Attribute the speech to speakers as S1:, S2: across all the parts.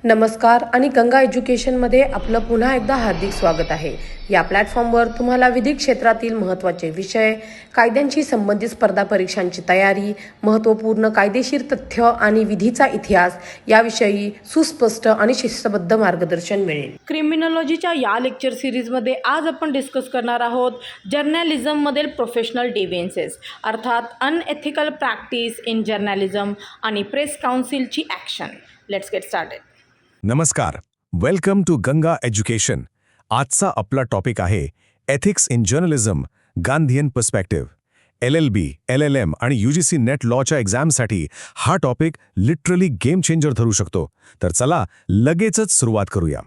S1: नमस्कार आणि गंगा एज्युकेशनमध्ये आपलं पुन्हा एकदा हार्दिक स्वागत आहे. या प्लॅटफॉर्मवर तुम्हाला विधिक क्षेत्रातील महत्त्वाचे विषय, कायद्यांशी संबंधित स्पर्धा परीक्षांची तयारी, महत्त्वपूर्ण कायदेशीर तथ्य आणि विधीचा इतिहास याविषयी सुस्पष्ट आणि शिस्तबद्ध मार्गदर्शन मिळेल. क्रिमिनॉलॉजीच्या या लेक्चर सिरीजमध्ये आज आपण डिस्कस करणार आहोत जर्नलिझममधील प्रोफेशनल डिव्हेन्सेस अर्थात अनएथिकल प्रॅक्टिस इन जर्नलिझम आणि प्रेस काउन्सिलची ॲक्शन. Let's get started.
S2: नमस्कार, वेलकम टू गंगा एज्युकेशन. आजचा आपला टॉपिक आहे ethics in journalism, Gandhian perspective. LLB, LLM आणि UGC नेट लॉच्या एक्झामसाठी हा टॉपिक लिटरली गेम चेंजर ठरू शकतो. तर चला लगेचच सुरुवात करूया.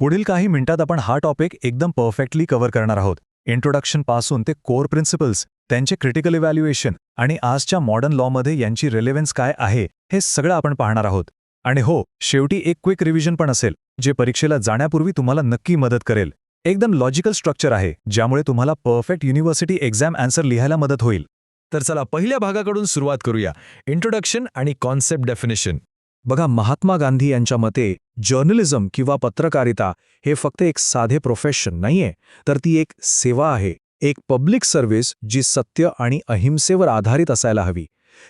S3: पुढील काही मिनिटात आपण हा टॉपिक एकदम परफेक्टली कव्हर करणार आहोत. इंट्रोडक्शन पासून ते कोर प्रिन्सिपल्स, त्यांचे क्रिटिकल इव्हॅल्युएशन आणि आजच्या मॉडर्न लॉमध्ये यांची रिलेव्हन्स काय आहे हे सगळं आपण पाहणार आहोत. आणि हो, शेवटी एक क्विक रिव्हिजन पण असेल जे परीक्षेला जाण्यापूर्वी तुम्हाला नक्की मदत करेल. एकदम लॉजिकल स्ट्रक्चर आहे ज्यामुळे तुम्हाला परफेक्ट युनिव्हर्सिटी एक्झाम आन्सर लिहायला मदत होईल.
S2: तर चला पहिल्या भागाकडून सुरुवात करूया, इंट्रोडक्शन आणि कॉन्सेप्ट डेफिनेशन.
S3: बघा, महात्मा गांधी यांच्या मते जर्नलिझम किंवा पत्रकारिता हे फक्त एक साधे प्रोफेशन नाहीये, तर ती एक सेवा आहे, एक पब्लिक सर्व्हिस जी सत्य आणि अहिंसेवर आधारित असायला हवी.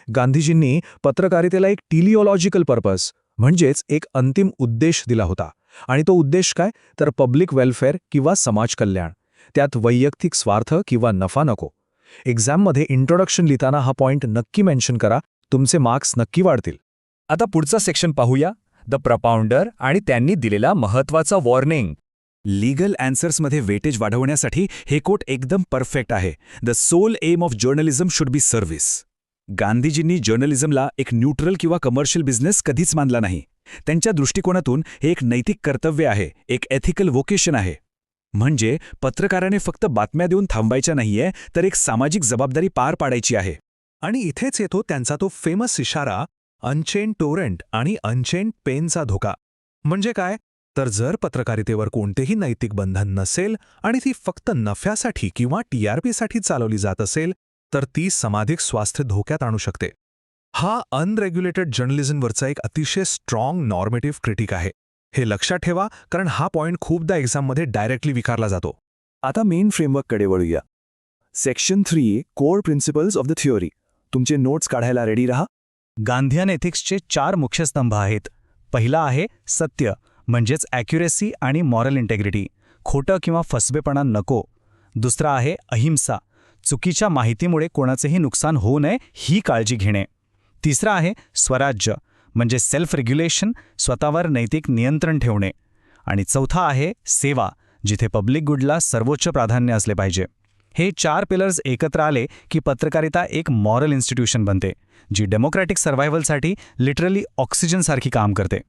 S3: गांधीजींनी पत्रकारितेला एक टेलिओलॉजिकल पर्पज म्हणजेच एक अंतिम उद्देश दिला होता. आणि तो उद्देश काय, तर पब्लिक वेलफेअर किंवा समाज कल्याण. त्यात वैयक्तिक स्वार्थ किंवा नफा नको. एक्झाममध्ये इंट्रोडक्शन लिहिताना हा पॉइंट नक्की मेन्शन करा, तुमचे मार्क्स नक्की वाढतील.
S4: आता पुढचा सेक्शन पाहूया, द प्रपाउंडर आणि त्यांनी दिलेला महत्त्वाचा वॉर्निंग. लीगल अँसर्समध्ये वेटेज वाढवण्यासाठी हे कोट एकदम परफेक्ट आहे. The sole aim of journalism should be service. गांधीजींनी जर्नलिझमला एक न्यूट्रल किंवा कमर्शियल बिझनेस कधीच मानला नाही. त्यांच्या दृष्टिकोनातून हे एक नैतिक कर्तव्य आहे, एक एथिकल वोकेशन आहे. म्हणजे पत्रकाराने फक्त बातम्या देऊन थांबायच्या नाहीये, तर एक सामाजिक जबाबदारी पार पाडायची आहे.
S3: आणि इथेच येतो त्यांचा तो फेमस इशारा, अनचेन टोरेंट आणि अनचेन पेनचा धोका. म्हणजे काय, तर जर पत्रकारितेवर कोणतेही नैतिक बंधन नसेल आणि ती फक्त नफ्यासाठी किंवा TRPसाठी चालवली जात असेल, तर ती सामाजिक स्वास्थ्य धोक्यात आणू शकते. हा अनरेग्युलेटेड जर्नलिझमवरचा एक अतिशय स्ट्रॉंग नॉर्मेटिव्ह क्रिटिक आहे. हे लक्षात ठेवा, कारण हा पॉइंट खूपदा एक्झाममध्ये डायरेक्टली विचारला जातो.
S4: आता मेन फ्रेमवर्ककडे वळूया. Section 3, core principles of the theory. तुमचे नोट्स काढायला रेडी रहा.
S5: गांधीयन एथिक्सचे 4 मुख्य स्तंभ आहेत. पहिला आहे सत्य, म्हणजेच ॲक्युरेसी आणि मॉरल इंटेग्रिटी, खोटं किंवा फसवेपणा नको. दुसरा आहे अहिंसा, चुकीच्या माहितीमुळे कोणाचेही नुकसान होऊ नये ही काळजी घेणे. तिसरा आहे स्वराज्य, म्हणजे सेल्फ रेग्युलेशन, स्वतःवर नैतिक नियंत्रण ठेवणे. आणि चौथा आहे सेवा, जिथे पब्लिक गुडला सर्वोच्च प्राधान्य असले पाहिजे. हे 4 पिलर्स एकत्र आले की पत्रकारिता एक मॉरल इन्स्टिट्यूशन बनते, जी डेमोक्रॅटिक सर्व्हायव्हलसाठी लिटरली ऑक्सिजनसारखी काम करते.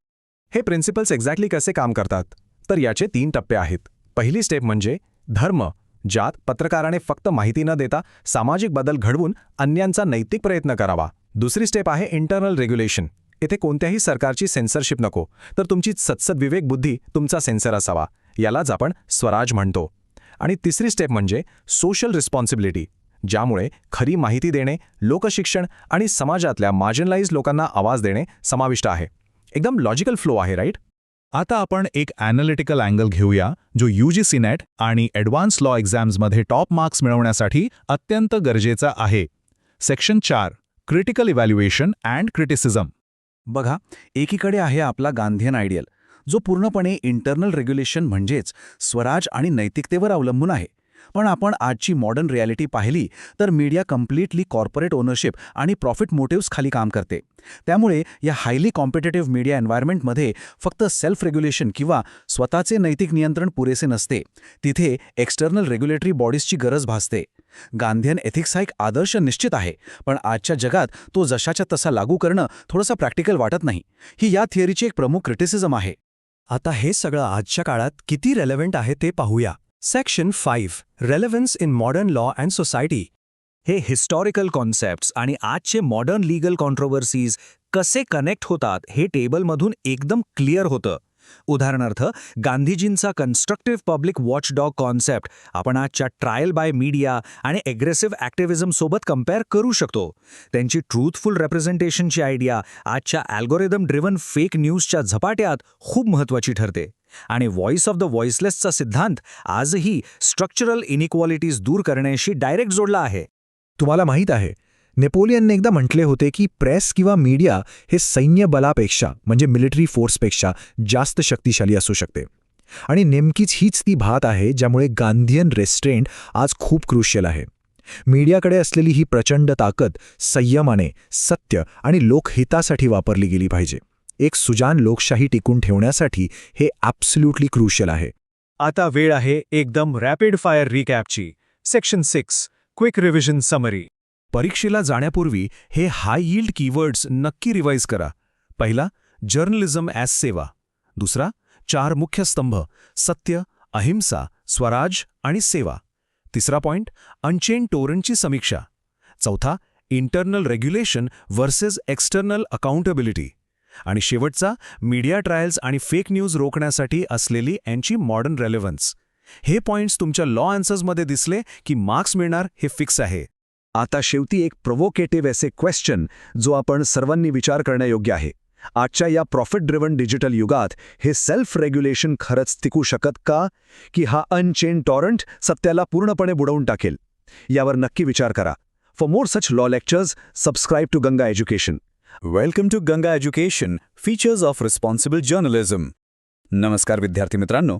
S2: हे प्रिन्सिपल्स एक्झॅक्टली कसे काम करतात, तर याचे 3 टप्पे आहेत. पहिली स्टेप म्हणजे धर्म, ज्यात पत्रकाराने फक्त माहिती न देता सामाजिक बदल घडवून अन्यांचा नैतिक प्रयत्न करावा. दुसरी स्टेप आहे इंटरनल रेग्युलेशन. येथे कोणत्याही सरकारची सेन्सरशिप नको, तर तुमची सत्सद विवेक बुद्धी तुमचा सेन्सर असावा. यालाच आपण स्वराज म्हणतो. आणि तिसरी स्टेप म्हणजे सोशल रिस्पॉन्सिबिलिटी, ज्यामुळे खरी माहिती देणे, लोकशिक्षण आणि समाजातल्या मार्जिनलाइज लोकांना आवाज देणे समाविष्ट आहे. एकदम लॉजिकल फ्लो आहे, राईट?
S3: आता आपण एक ॲनालिटिकल अँगल घेऊया, जो UGC नेट आणि ॲडव्हान्स लॉ एक्झाम्समध्ये टॉप मार्क्स मिळवण्यासाठी अत्यंत गरजेचा आहे. Section 4, critical evaluation and criticism.
S6: बघा, एकीकडे आहे आपला गांधीयन आयडियल, जो पूर्णपणे इंटरनल रेग्युलेशन म्हणजेच स्वराज आणि नैतिकतेवर अवलंबून आहे. पण आपण आजची मॉडर्न रियालिटी पाहिली तर मीडिया कम्प्लिटली कॉर्पोरेट ओनरशिप आणि प्रॉफिट मोटिव्स खाली काम करते. त्यामुळे या हायली कॉम्पिटेटिव्ह मीडिया एन्व्हायरमेंटमध्ये फक्त सेल्फ रेग्युलेशन किंवा स्वतःचे नैतिक नियंत्रण पुरेसे नसते, तिथे एक्सटर्नल रेग्युलेटरी बॉडीजची गरज भासते. गांधीयन एथिक्स हा एक आदर्श निश्चित आहे, पण आजच्या जगात तो जशाच्या तसा लागू करणं थोडंसं प्रॅक्टिकल वाटत नाही. ही या थिअरीची एक प्रमुख क्रिटिसिझम आहे.
S3: आता हे सगळं आजच्या काळात किती रेलेव्हंट आहे ते पाहूया. Section 5, relevance in modern law and society.
S4: हे हिस्टॉरिकल कॉन्सेप्ट्स आणि आजचे मॉडर्न लीगल कॉन्ट्रोवर्सीज कसे कनेक्ट होतात हे टेबलमधून एकदम क्लिअर होतं. उदाहरणार्थ गांधीजींचा कन्स्ट्रक्टिव्ह पब्लिक वॉचडॉग कॉन्सेप्ट आपण आजच्या ट्रायल बाय मीडिया आणि ॲग्रेसिव्ह ॲक्टिव्हिझम सोबत कम्पेअर करू शकतो. त्यांची ट्रूथफुल रेप्रेझेंटेशनची आयडिया आजच्या अल्गोरिदम ड्रिव्हन फेक न्यूजच्या झपाट्यात खूप महत्त्वाची ठरते. आणि व्हॉइस ऑफ द व्हॉइसलेसचा सिद्धांत आजही स्ट्रक्चरल इनइक्वालिटीज दूर करण्याशी डायरेक्ट जोडला आहे.
S3: तुम्हाला माहीत आहे, नेपोलियनने एकदा म्हटले होते की प्रेस किंवा मीडिया हे सैन्य बलापेक्षा म्हणजे मिलिटरी फोर्सपेक्षा जास्त शक्तिशाली असू शकते. आणि नेमकीच हीच ती बात आहे ज्यामुळे गांधीयन रेस्ट्रेंट आज खूप क्रुशियल आहे. मीडियाकडे असलेली ही प्रचंड ताकद संयमाने, सत्य आणि लोकहितासाठी वापरली गेली पाहिजे. एक सुजान लोकशाही टिकून ठेवण्यासाठी हे ॲब्सोल्युटली क्रुशियल आहे.
S5: आता वेळ आहे एकदम रॅपिड फायर रिकॅपची. Section 6 quick revision summary.
S2: परीक्षेला जाण्यापूर्वी हे हाय यील्ड कीवर्ड्स नक्की रिवाईज करा. पहिला, जर्नलिझम ॲज सेवा. दुसरा, 4 मुख्य स्तंभ, सत्य, अहिंसा, स्वराज आणि सेवा. तिसरा पॉइंट, अनचेन टोरंटची समीक्षा. चौथा, internal regulation versus external accountability. आणि शेवटचा, मीडिया ट्रायल्स आणि फेक न्यूज रोखण्यासाठी असलेली यांची मॉडर्न रेलेव्हन्स. हे पॉइंट्स तुमच्या लॉ आन्सर्समध्ये दिसले की मार्क्स मिळणार हे फिक्स आहे.
S6: आता शेवटी एक प्रोव्होकेटिव्ह असे क्वेश्चन जो आपण सर्वांनी विचार करण्यायोग्य आहे. आजच्या या प्रॉफिट ड्रिव्हन डिजिटल युगात हे सेल्फ रेग्युलेशन खरंच टिकू शकत का, की हा अनचेन टॉरंट सत्याला पूर्णपणे बुडवून टाकेल? यावर नक्की विचार करा. For more such law lectures, subscribe to Ganga education.
S4: Welcome to Ganga education, features of responsible journalism. नमस्कार विद्यार्थी मित्रांनो,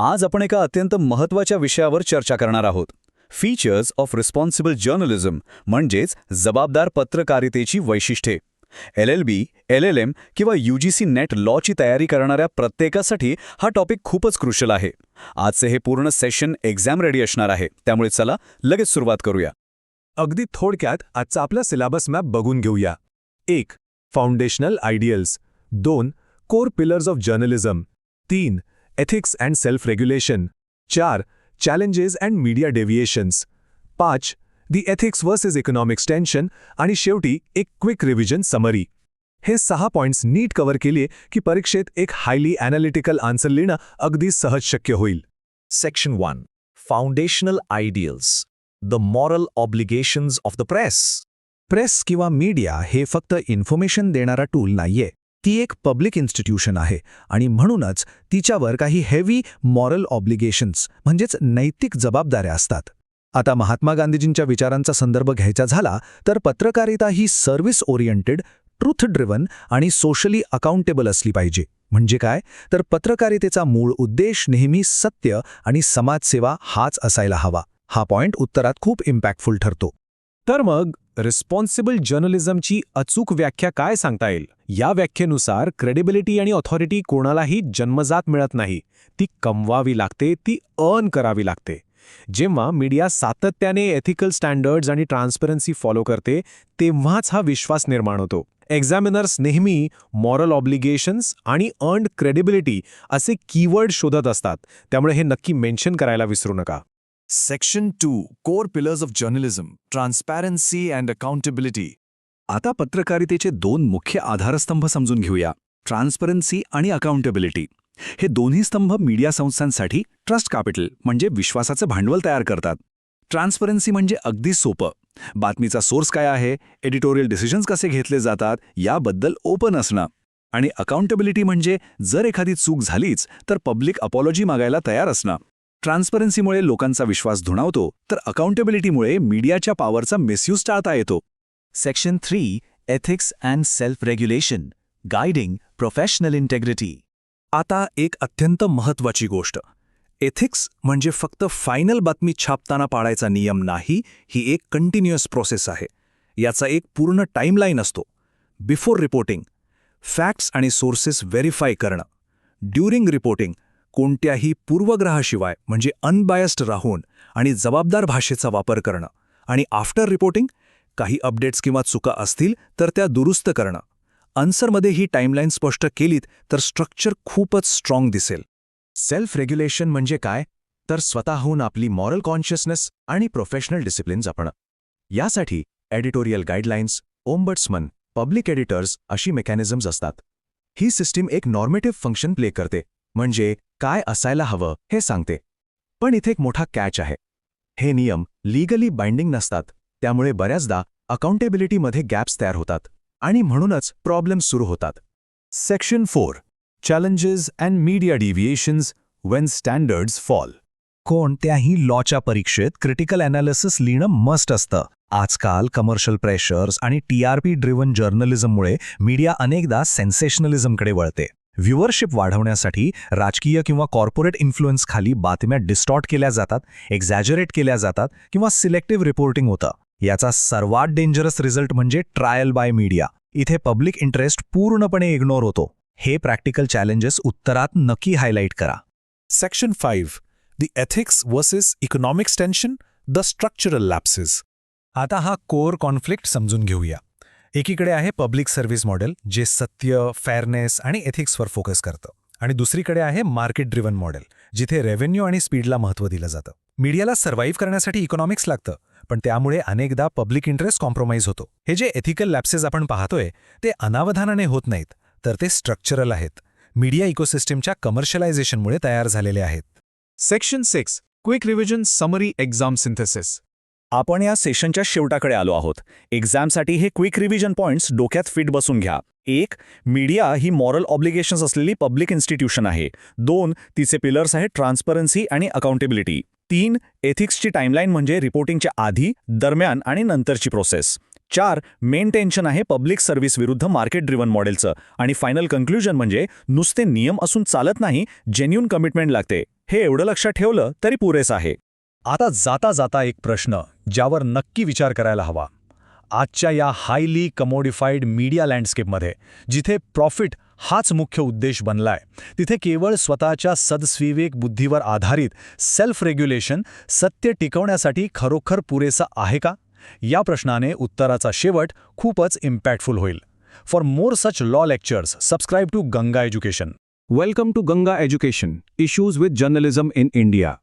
S4: आज आपण एका अत्यंत महत्त्वाच्या विषयावर चर्चा करणार आहोत. फीचर्स ऑफ रिस्पॉन्सिबल जर्नलिझम म्हणजेच जबाबदार पत्रकारितेची वैशिष्ट्ये. LLB, LLM किंवा UGC नेट लॉची तयारी करणाऱ्या प्रत्येकासाठी हा टॉपिक खूपच क्रुशियल आहे. आजचे हे पूर्ण सेशन एक्झाम रेडी असणार आहे, त्यामुळे चला लगेच सुरुवात करूया.
S2: अगदी थोडक्यात आजचा आपला सिलेबस मॅप बघून घेऊया. 1. Foundational ideals. 2. Core pillars of journalism. 3. Ethics and self regulation. 4. Challenges and media deviations. 5. The ethics versus economics tension. आणि शेवटी एक क्विक रिव्हिजन समरी. हे 6 पॉइंट्स नीट कव्हर केले की परीक्षेत एक हायली ॲनालिटिकल आन्सर लिहिणं अगदी सहज शक्य होईल.
S3: Section 1 foundational ideals. The moral obligations of the press. Press किंवा मीडिया हे फक्त इन्फॉर्मेशन देणारा टूल नाहीये. ती एक पब्लिक इन्स्टिट्यूशन आहे आणि म्हणूनच तिच्यावर काही हेवी मॉरल ऑब्लिगेशन्स म्हणजेच नैतिक जबाबदाऱ्या असतात. आता महात्मा गांधीजींच्या विचारांचा संदर्भ घ्यायचा झाला तर पत्रकारिता ही सर्व्हिस ओरिएंटेड, ट्रूथ ड्रिव्हन आणि सोशली अकाउंटेबल असली पाहिजे. म्हणजे काय तर पत्रकारितेचा मूळ उद्देश नेहमी सत्य आणि समाजसेवा हाच असायला हवा. हा पॉइंट उत्तरात खूप इम्पॅक्टफुल ठरतो.
S2: तर मग रिस्पॉन्सिबल जर्नलिझमची अचूक व्याख्या काय सांगता येईल? या व्याख्येनुसार क्रेडिबिलिटी आणि ऑथॉरिटी कोणालाही जन्मजात मिळत नाही, ती कमवावी लागते, ती अर्न करावी लागते. जेव्हा मीडिया सातत्याने एथिकल स्टँडर्ड्स आणि ट्रान्सपरन्सी फॉलो करते तेव्हाच हा विश्वास निर्माण होतो. एक्झामिनर्स नेहमी मॉरल ऑब्लिगेशन्स आणि अर्न्ड क्रेडिबिलिटी असे कीवर्ड शोधत असतात, त्यामुळे हे नक्की मेन्शन करायला विसरू नका.
S6: Section 2 core pillars of journalism, transparency and accountability. आता पत्रकारितेचे 2 मुख्य आधारस्तंभ समजून घेऊया, ट्रान्सपरन्सी आणि अकाउंटेबिलिटी. हे दोन्ही स्तंभ मीडिया संस्थांसाठी ट्रस्ट कॅपिटल म्हणजे विश्वासाचं भांडवल तयार करतात. ट्रान्सपरन्सी म्हणजे अगदी सोपं, बातमीचा सोर्स काय आहे, एडिटोरियल डिसिजन्स कसे घेतले जातात याबद्दल ओपन असणं. आणि अकाउंटेबिलिटी म्हणजे जर एखादी चूक झालीच तर पब्लिक अपॉलॉजी मागायला तयार असणं. ट्रान्सपरन्सीमुळे लोकांचा विश्वास धुणावतो, तर अकाउंटेबिलिटीमुळे मीडियाच्या पॉवरचा मिसयूज टाळता येतो.
S5: Section 3 ethics and self regulation, guiding professional integrity.
S3: आता एक अत्यंत महत्त्वाची गोष्ट, एथिक्स म्हणजे फक्त फायनल बातमी छापताना पाळायचा नियम नाही, ही एक कंटिन्युअस प्रोसेस आहे. याचा एक पूर्ण टाईमलाईन असतो. बिफोर रिपोर्टिंग, फॅक्ट्स आणि सोर्सेस व्हेरीफाय करणं. ड्युरिंग रिपोर्टिंग, कोणत्याही पूर्वग्रहाशिवाय म्हणजे अनबायस्ड राहून आणि जबाबदार भाषेचा वापर करणं. आणि आफ्टर रिपोर्टिंग, काही अपडेट्स किंवा चुका असतील तर त्या दुरुस्त करणं. आन्सरमध्ये ही टाईमलाईन स्पष्ट केलीत तर स्ट्रक्चर खूपच स्ट्रॉंग दिसेल. सेल्फ रेग्युलेशन म्हणजे काय तर स्वतःहून आपली मॉरल कॉन्शियसनेस आणि प्रोफेशनल डिसिप्लिन जपणं. यासाठी editorial guidelines, ombudsman, public editors अशी मेकॅनिझम्स असतात.
S2: ही सिस्टीम एक नॉर्मेटिव्ह फंक्शन प्ले करते, म्हणजे काय असायला हवं हे सांगते. पण इथे एक मोठा कॅच आहे. हे नियम लीगली बाइंडिंग नसतात, त्यामुळे बऱ्याचदा अकाउंटेबिलिटीमध्ये गॅप्स तयार होतात आणि म्हणूनच प्रॉब्लेम्स सुरू होतात.
S4: Section 4 challenges and media deviations when standards fall. कोणत्याही लॉच्या परीक्षेत क्रिटिकल ॲनालिसिस लिहिणं मस्ट असतं. आजकाल कमर्शियल प्रेशर्स आणि TRP ड्रिव्हन जर्नलिझममुळे मीडिया अनेकदा सेन्सेशनलिझमकडे वळते. व्ह्युअरशिप वाढवण्यासाठी राजकीय किंवा कॉर्पोरेट इन्फ्लुएन्स खाली बातम्या डिस्टॉर्ट केल्या जातात, एक्झॅजरेट केल्या जातात किंवा सिलेक्टिव्ह रिपोर्टिंग होतं. याचा सर्वात डेंजरस रिझल्ट म्हणजे ट्रायल बाय मीडिया. इथे पब्लिक इंटरेस्ट पूर्णपणे इग्नोर होतो. हे प्रॅक्टिकल चॅलेंजेस उत्तरात नक्की हायलाईट करा.
S7: Section 5 The Ethics vs. Economics Tension, The Structural Lapses.
S5: आता हा कोर कॉन्फ्लिक्ट समजून घेऊया. एकीकडे आहे पब्लिक सर्व्हिस मॉडेल, जे सत्य, फेअरनेस आणि एथिक्सवर फोकस करतं. आणि दुसरीकडे आहे मार्केट ड्रिव्हन मॉडेल, जिथे रेव्हेन्यू आणि स्पीडला महत्त्व दिलं जातं. मीडियाला सर्व्हाइव्ह करण्यासाठी इकॉनॉमिक्स लागतं, पण त्यामुळे अनेकदा पब्लिक इंटरेस्ट कॉम्प्रोमाइज होतो. हे जे एथिकल लॅप्सेस आपण पाहतोय ते अनावधानाने होत नाहीत, तर ते स्ट्रक्चरल आहेत. मीडिया इकोसिस्टमच्या कमर्शियलायझेशनमुळे तयार झालेले आहेत.
S2: Section 6 quick revision summary exam synthesis.
S4: आपण या सेशनच्या शेवटाकडे आलो आहोत. एक्झामसाठी हे क्विक रिव्हिजन पॉइंट्स डोक्यात फिट बसून घ्या. 1. मीडिया ही मॉरल ऑब्लिगेशन्स असलेली पब्लिक इन्स्टिट्यूशन आहे. 2. तिचे पिलर्स आहेत ट्रान्सपरन्सी आणि अकाउंटेबिलिटी. 3. एथिक्सची टाईमलाईन म्हणजे रिपोर्टिंगच्या आधी, दरम्यान आणि नंतरची प्रोसेस. 4. मेन टेन्शन आहे पब्लिक सर्व्हिस विरुद्ध मार्केट ड्रिव्हन मॉडेलचं. आणि फायनल कन्क्ल्युजन म्हणजे नुसते नियम असून चालत नाही, जेन्युन कमिटमेंट लागते. हे एवढं लक्षात ठेवलं तरी पुरेसं आहे.
S3: आता जाता जाता एक प्रश्न ज्यावर नक्की विचार करायला हवा. आजच्या या हायली कमोडिफाईड मीडिया लँडस्केपमध्ये, जिथे प्रॉफिट हाच मुख्य उद्देश बनलाय, तिथे केवळ स्वतःच्या सदस्विवेक बुद्धीवर आधारित सेल्फ रेग्युलेशन सत्य टिकवण्यासाठी खरोखर पुरेसं आहे का? या प्रश्नाने उत्तराचा शेवट खूपच इम्पॅक्टफुल होईल. For more such law lectures, subscribe to Ganga education.
S2: Welcome to Ganga education, issues with journalism in India.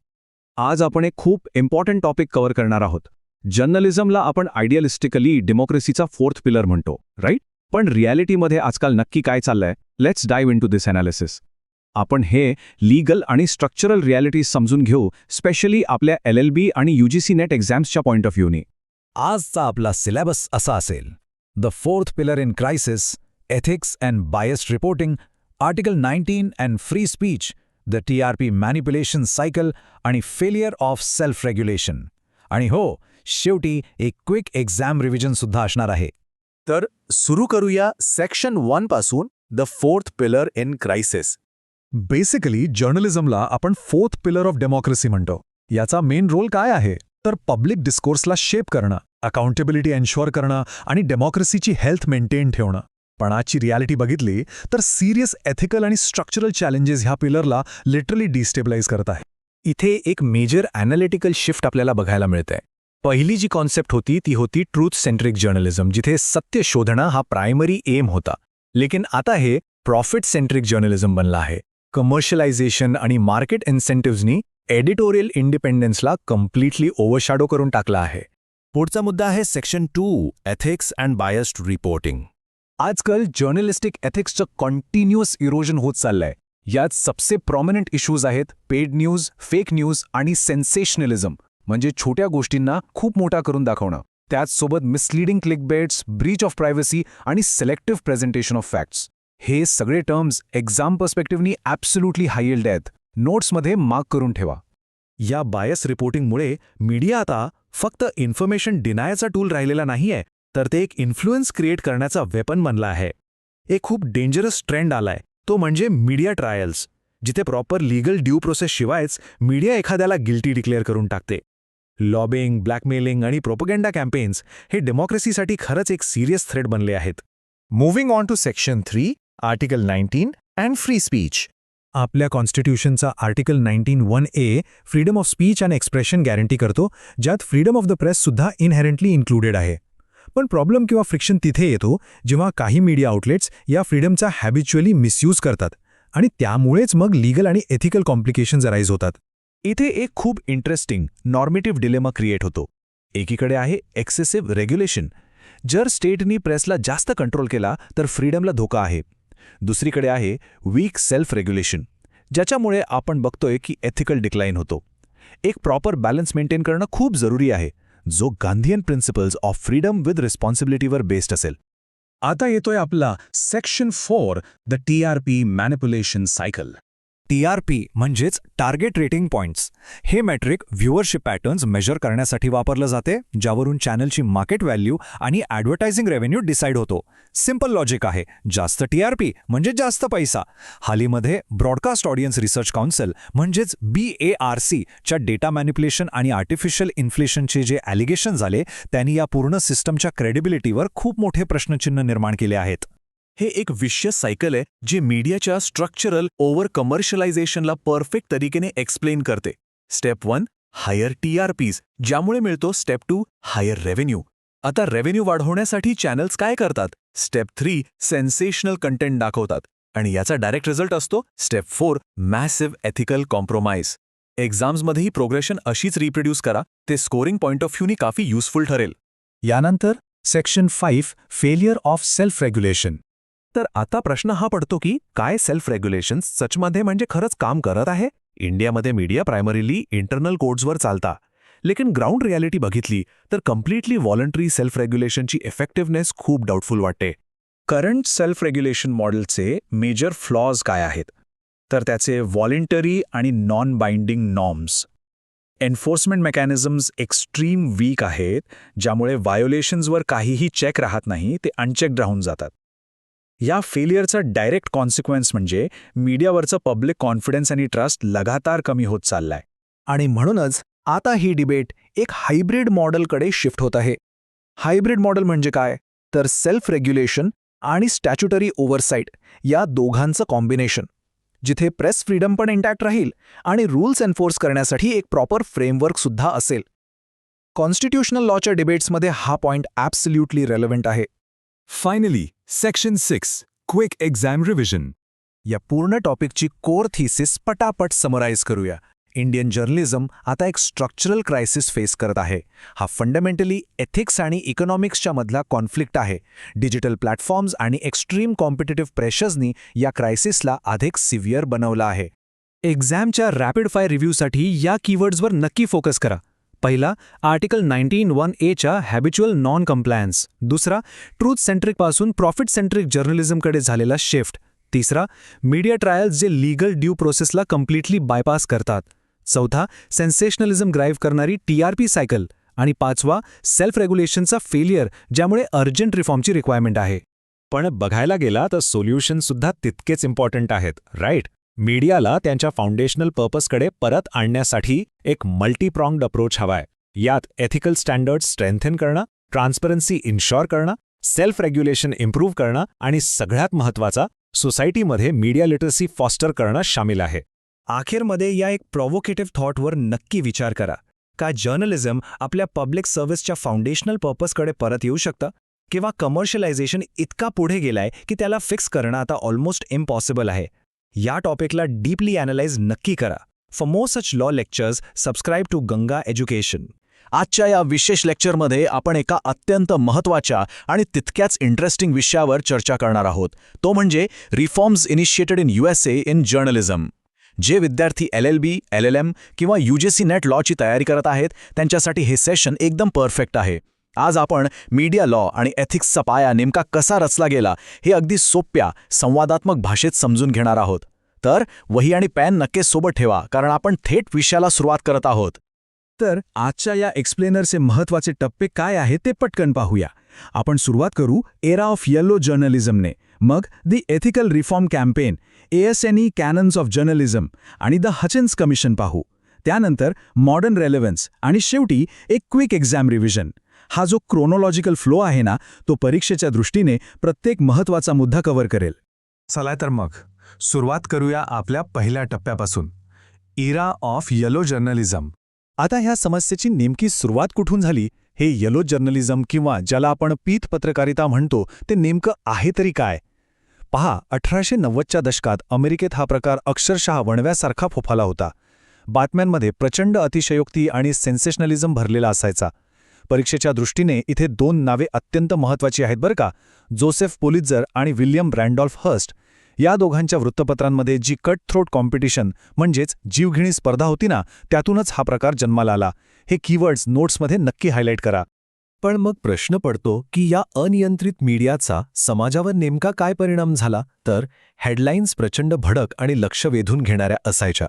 S2: आज आपण एक खूप इम्पॉर्टंट टॉपिक कव्हर करणार आहोत. जर्नलिझमला आपण आयडियलिस्टिकली डेमोक्रेसीचा 4th पिलर म्हणतो, राईट? पण रिॲलिटीमध्ये आजकाल नक्की काय चाललंय? Let's dive into this analysis. आपण हे लीगल आणि स्ट्रक्चरल रिॲलिटीज समजून घेऊ, स्पेशली आपल्या LLB आणि UGC नेट एक्झाम्सच्या पॉईंट ऑफ व्ह्यूनी.
S4: आजचा आपला सिलेबस असा असेल: the 4th pillar in crisis, ethics and biased reporting, article 19 and free speech, the TRP manipulation cycle आणि फेलियर ऑफ सेल्फ रेग्युलेशन. आणि हो, शेवटी एक क्विक एक्झाम रिव्हिजन सुद्धा असणार आहे.
S6: तर सुरू करूया सेक्शन 1 पासून, the 4th pillar in crisis.
S3: Basically जर्नलिझमला आपण 4th पिलर ऑफ डेमोक्रेसी म्हणतो. याचा मेन रोल काय आहे? तर पब्लिक डिस्कोर्सला शेप करणं, अकाउंटेबिलिटी एन्श्युअर करणं आणि डेमोक्रेसीची हेल्थ मेंटेन ठेवणं. पण आजची रियालिटी बघितली तर सिरियस एथिकल आणि स्ट्रक्चरल चॅलेंजेस ह्या पिलरला लिटरली डिस्टेबलाइज करत आहे.
S2: इथे एक मेजर ॲनालिटिकल शिफ्ट आपल्याला बघायला मिळतंय. पहिली जी कॉन्सेप्ट होती ती होती ट्रूथ सेंट्रिक जर्नलिझम, जिथे सत्य शोधणं हा प्रायमरी एम होता. लेकिन आता हे प्रॉफिट सेंट्रिक जर्नलिझम बनलं आहे. कमर्शियलायझेशन आणि मार्केट इन्सेंटिव्हजनी एडिटोरियल इंडिपेंडन्सला कम्प्लिटली ओव्हरशॅडो करून टाकला आहे.
S6: पुढचा मुद्दा आहे section 2 ethics and biased reporting.
S2: आजकाल जर्नलिस्टिक एथिक्सचं कॉन्टिन्युअस इरोजन होत चाललंय. यात सबसे प्रॉमिनंट इश्यूज आहेत पेड न्यूज, फेक न्यूज आणि सेन्सेशनलिझम, म्हणजे छोट्या गोष्टींना खूप मोठा करून दाखवणं. त्याचसोबत मिसलीडिंग क्लिकबेट्स, ब्रीच ऑफ प्रायव्हसी आणि सिलेक्टिव्ह प्रेझेंटेशन ऑफ फॅक्ट्स. हे सगळे टर्म्स एक्झाम पर्स्पेक्टिव्हनी ॲब्सोल्युटली हाय यील्ड आहेत. नोट्समध्ये मार्क करून ठेवा.
S6: या बायस रिपोर्टिंगमुळे मीडिया आता फक्त इन्फॉर्मेशन डिनायचा टूल राहिलेला नाहीये, तर ते एक इन्फ्लुएन्स क्रिएट करण्याचा वेपन बनला आहे. एक खूप डेंजरस ट्रेंड आलाय, तो म्हणजे मीडिया ट्रायल्स, जिथे प्रॉपर लीगल ड्यू प्रोसेस शिवायच मीडिया एखाद्याला गिल्टी डिक्लेअर करून टाकते. लॉबिंग, ब्लॅकमेलिंग आणि प्रोपगेंडा कॅम्पेन्स हे डेमोक्रेसीसाठी खरंच एक सिरियस थ्रेट बनले आहेत.
S3: Moving on to section 3 article 19 and free speech. आपल्या कॉन्स्टिट्यूशनचा article 19(1)(a freedom of speech and expression guarantee करतो, ज्यात फ्रीडम ऑफ द प्रेस सुद्धा इनहेरंटली इन्क्लुडेड आहे. पण प्रॉब्लेम किंवा फ्रिक्शन तिथे येतो जेव्हा काही मीडिया आउटलेट्स या फ्रीडमचा हॅबिच्युअली मिसयूज करतात आणि त्यामुळेच मग लीगल आणि एथिकल कॉम्प्लिकेशन्स अराईज होतात.
S6: इथे एक खूप इंटरेस्टिंग नॉर्मेटिव्ह डिलेमा क्रिएट होतो. एकीकडे आहे एक्सेसिव्ह रेग्युलेशन. जर स्टेटनी प्रेसला जास्त कंट्रोल केला तर फ्रीडमला धोका आहे.
S4: दुसरीकडे आहे वीक सेल्फ रेग्युलेशन, ज्याच्यामुळे आपण बघतोय की एथिकल डिक्लाइन होतो. एक प्रॉपर बॅलन्स मेंटेन करणं खूप जरुरी आहे, जो Gandhian principles of freedom with रिस्पॉन्सिबिलिटीवर बेस्ड असेल.
S3: आता येतोय आपला section 4, the TRP manipulation cycle.
S4: TRP म्हणजेच टार्गेट रेटिंग पॉइंट्स. हे मेट्रिक व्ह्युअरशिप पॅटर्न्स मेजर करण्यासाठी वापरलं जाते, ज्यावरून चॅनलची मार्केट व्हॅल्यू आणि ॲडव्हर्टायझिंग रेव्हेन्यू डिसाईड होतो. सिंपल लॉजिक आहे, जास्त TRP म्हणजे जास्त पैसा. हालीमध्ये ब्रॉडकास्ट ऑडियन्स रिसर्च काउन्सिल म्हणजेच BARC च्या डेटा मॅनिप्युलेशन आणि आर्टिफिशियल इन्फ्लेशनचे जे ॲलिगेशन झाले, त्यांनी या पूर्ण सिस्टमच्या क्रेडिबिलिटीवर खूप मोठे प्रश्नचिन्ह निर्माण केले आहेत.
S6: हे एक विशियस सायकल आहे जे मीडियाच्या स्ट्रक्चरल ओव्हर कमर्शियलायझेशनला परफेक्ट तरीकेने एक्सप्लेन करते. स्टेप 1 हायर TRPs, ज्यामुळे मिळतो स्टेप 2 हायर रेव्हेन्यू. आता रेव्हेन्यू वाढवण्यासाठी चॅनल्स काय करतात? स्टेप 3 सेन्सेशनल कंटेंट दाखवतात आणि याचा डायरेक्ट रिझल्ट असतो स्टेप 4 मॅसिव्ह एथिकल कॉम्प्रोमाइज. एक्झाम्समध्येही प्रोग्रेशन अशीच रिप्रोड्यूस करा, ते स्कोरिंग पॉइंट ऑफ व्ह्यूनी काफी युजफुल ठरेल.
S3: यानंतर section 5, failure of self regulation.
S2: तर आता प्रश्न हा पडतो की काय सेल्फ रेग्युलेशन सचमध्ये म्हणजे खरंच काम करत आहे? इंडियामध्ये मीडिया प्रायमरीली इंटरनल कोड्सवर चालता, लेकिन ग्राउंड रियालिटी बघितली तर कम्प्लिटली व्हॉलंटरी सेल्फ रेग्युलेशनची इफेक्टिव्हनेस खूप डाऊटफुल वाटते.
S3: करंट सेल्फ रेग्युलेशन मॉडेलचे मेजर फ्लॉज काय आहेत? तर त्याचे व्हॉलंटरी आणि non binding norms. Enforcement mechanisms extreme weak आहेत, ज्यामुळे व्हायोलेशन्सवर काहीही चेक राहत नाही, ते अनचेक्ड राहून जातात. या फेलियरचा डायरेक्ट कॉन्सिक्वेन्स म्हणजे मीडियावरचं पब्लिक कॉन्फिडन्स आणि ट्रस्ट लगातार कमी होत चाललाय.
S2: आणि म्हणूनच आता ही डिबेट एक हायब्रिड मॉडेलकडे शिफ्ट होत आहे. हायब्रिड मॉडेल म्हणजे काय? तर सेल्फ रेग्युलेशन आणि स्टॅच्युटरी ओव्हरसाईट या दोघांचं कॉम्बिनेशन, जिथे प्रेस फ्रीडम पण इंटॅक्ट राहील आणि रूल्स एन्फोर्स करण्यासाठी एक प्रॉपर फ्रेमवर्क सुद्धा असेल. कॉन्स्टिट्यूशनल लॉच्या डिबेट्समध्ये हा पॉइंट ॲब्सल्युटली रेलेव्हंट आहे.
S4: Finally section 6 quick exam revision.
S2: या पूर्ण टॉपिकची कोर थिसिस पटापट समराईज करूया. इंडियन जर्नलिझम आता एक स्ट्रक्चरल क्रायसिस फेस करत आहे. हा फंडामेंटली एथिक्स आणि इकॉनॉमिक्सच्या मधला कॉन्फ्लिक्ट आहे. डिजिटल प्लॅटफॉर्म्स आणि एक्स्ट्रीम कॉम्पिटिटिव्ह प्रेशर्सनी या क्रायसिसला अधिक सिव्हिअर बनवलं आहे.
S5: एक्झामच्या रॅपिड फायर रिव्ह्यूसाठी या कीवर्ड्सवर नक्की फोकस करा. पहिला, आर्टिकल 19(1)A च्या हॅबिच्युअल नॉन कम्प्लायन्स. दुसरा, ट्रूथ सेंट्रिकपासून प्रॉफिट सेंट्रिक जर्नलिझमकडे झालेला शिफ्ट. तिसरा, मीडिया ट्रायल्स जे लीगल ड्यू प्रोसेसला कम्प्लिटली बायपास करतात. चौथा, सेन्सेशनलिझम ड्राईव्ह करणारी TRP सायकल. आणि पाचवा, सेल्फ रेग्युलेशनचा फेलियर, ज्यामुळे अर्जंट रिफॉर्मची रिक्वायरमेंट आहे.
S4: पण बघायला गेला तर सोल्युशनसुद्धा तितकेच इम्पॉर्टंट आहेत, राईट? मीडियाला त्यांच्या फाउंडेशनल पर्पजकडे परत आणण्यासाठी एक मल्टीप्रॉंग्ड अप्रोच हवाय. यात एथिकल स्टँडर्ड्स स्ट्रेंथन करणं, ट्रान्सपरन्सी इन्शॉर करणं, सेल्फ रेग्युलेशन इम्प्रूव्ह करणं आणि सगळ्यात महत्त्वाचा, सोसायटीमध्ये मीडिया लिटरसी फॉस्टर करणं शामिल आहे.
S5: अखेरमध्ये या एक प्रोव्होकेटिव्ह थॉटवर नक्की विचार करा. का जर्नलिझम आपल्या पब्लिक सर्व्हिसच्या फाउंडेशनल पर्पजकडे परत येऊ शकतं? किंवा कमर्शियलायझेशन इतका पुढे गेलाय की त्याला फिक्स करणं आता ऑलमोस्ट इम्पॉसिबल आहे? या टॉपिकला डीपली ॲनालाइज नक्की करा. For more such law lectures subscribe to Ganga education.
S6: आजच्या या विशेष लेक्चरमध्ये आपण एका अत्यंत महत्त्वाच्या आणि तितक्याच इंटरेस्टिंग विषयावर चर्चा करणार आहोत. तो म्हणजे reforms initiated in USA in journalism. जे विद्यार्थी LLB, LLM किंवा UGC नेट लॉची तयारी करत आहेत त्यांच्यासाठी हे सेशन एकदम परफेक्ट आहे. आज आपण मीडिया लॉ आणि एथिक्सचा पाया नेमका कसा रचला गेला हे अगदी सोप्या संवादात्मक भाषेत समजून घेणार आहोत. तर वही आणि पेन नक्कीच सोबत ठेवा, कारण आपण थेट विषयाला सुरुवात करत आहोत.
S3: तर आजच्या या एक्सप्लेनरचे महत्त्वाचे टप्पे काय आहेत ते पटकन पाहूया. आपण सुरुवात करू एरा ऑफ येलो जर्नलिझमने, मग the ethical reform campaign, ASNE canons of journalism आणि द हचिन्स कमिशन पाहू. त्यानंतर मॉडर्न रेलेव्हन्स आणि शेवटी एक क्विक एक्झाम रिव्हिजन. हा जो क्रोनॉलॉजिकल फ्लो आहे ना, तो परीक्षेच्या दृष्टीने प्रत्येक महत्त्वाचा मुद्दा कव्हर करेल.
S2: चला तर मग सुरुवात करूया आपल्या पहिल्या टप्प्यापासून, इरा ऑफ येलो जर्नलिझम.
S4: आता ह्या समस्येची नेमकी सुरुवात कुठून झाली? हे येलो जर्नलिझम किंवा ज्याला आपण पीत पत्रकारिता म्हणतो ते नेमकं आहे तरी काय? पहा, 1890च्या दशकात अमेरिकेत हा प्रकार अक्षरशः वणव्यासारखा फोफाला होता. बातम्यांमध्ये प्रचंड अतिशयोक्ती आणि सेन्सेशनलिझम भरलेला असायचा. परीक्षेच्या दृष्टीने इथे 2 नावे अत्यंत महत्त्वाची आहेत बरं का, जोसेफ पुलित्झर आणि विल्यम रँडॉल्फ हर्स्ट.
S3: या दोघांच्या वृत्तपत्रांमध्ये जी कट थ्रोट कॉम्पिटिशन म्हणजेच जीवघेणी स्पर्धा होती ना, त्यातूनच हा प्रकार जन्माला आला. हे कीवर्ड्स नोट्समध्ये नक्की हायलाईट करा.
S2: पण मग प्रश्न पडतो की या अनियंत्रित मीडियाचा समाजावर नेमका काय परिणाम झाला? तर हेडलाईन्स प्रचंड भडक आणि लक्ष वेधून घेणाऱ्या असायच्या.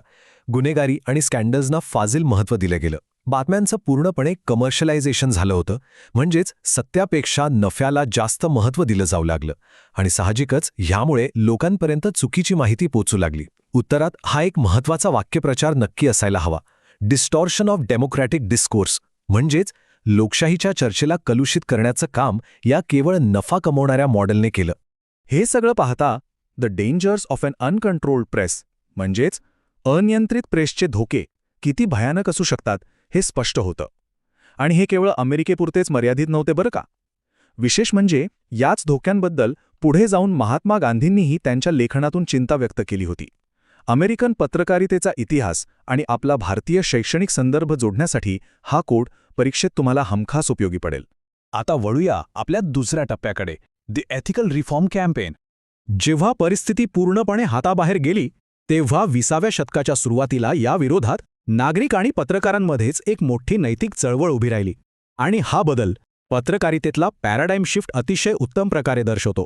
S2: गुन्हेगारी आणि स्कॅन्डल्सना फाजील महत्त्व दिलं गेलं. बातम्यांचं पूर्णपणे कमर्शियलायझेशन झालं होतं. म्हणजेच सत्यापेक्षा नफ्याला जास्त महत्त्व दिलं जाऊ लागलं. आणि साहजिकच ह्यामुळे लोकांपर्यंत चुकीची माहिती पोचू लागली. उत्तरात हा एक महत्त्वाचा वाक्यप्रचार नक्की असायला हवा. डिस्टॉर्शन ऑफ डेमोक्रॅटिक डिस्कोर्स, म्हणजेच लोकशाहीच्या चर्चेला कलुषित करण्याचं काम या केवळ नफा कमवणाऱ्या मॉडेलने केलं.
S3: हे सगळं पाहता the dangers of an uncontrolled press, म्हणजेच अनियंत्रित प्रेसचे धोके किती भयानक असू शकतात हे स्पष्ट होतं. आणि हे केवळ अमेरिकेपुरतेच मर्यादित नव्हते बरं का. विशेष म्हणजे याच धोक्यांबद्दल पुढे जाऊन महात्मा गांधींनीही त्यांच्या लेखनातून चिंता व्यक्त केली होती. अमेरिकन पत्रकारितेचा इतिहास आणि आपला भारतीय शैक्षणिक संदर्भ जोडण्यासाठी हा कोड परीक्षेत तुम्हाला हमखास उपयोगी पडेल.
S5: आता वळूया आपल्या दुसऱ्या टप्प्याकडे, द एथिकल रिफॉर्म कॅम्पेन.
S3: जेव्हा परिस्थिती पूर्णपणे हाताबाहेर गेली तेव्हा 20व्या शतकाच्या सुरुवातीला या विरोधात नागरिक आणि पत्रकारांमध्येच एक मोठी नैतिक चळवळ उभी राहिली. आणि हा बदल पत्रकारितेतला पॅराडाईम शिफ्ट अतिशय उत्तम प्रकारे दर्शवतो.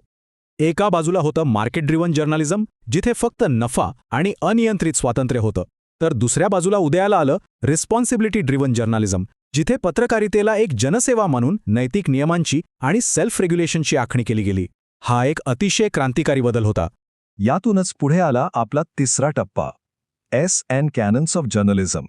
S3: एका बाजूला होतं मार्केट ड्रिव्हन जर्नलिझम, जिथे फक्त नफा आणि अनियंत्रित स्वातंत्र्य होतं, तर दुसऱ्या बाजूला उदयाला आलं रिस्पॉन्सिबिलिटी ड्रिव्हन जर्नलिझम, जिथे पत्रकारितेला एक जनसेवा म्हणून नैतिक नियमांची आणि सेल्फ रेग्युलेशनची आखणी केली गेली. हा एक अतिशय क्रांतिकारी बदल होता. यातूनच पुढे आला आपला तिसरा टप्पा, S and cannons of journalism.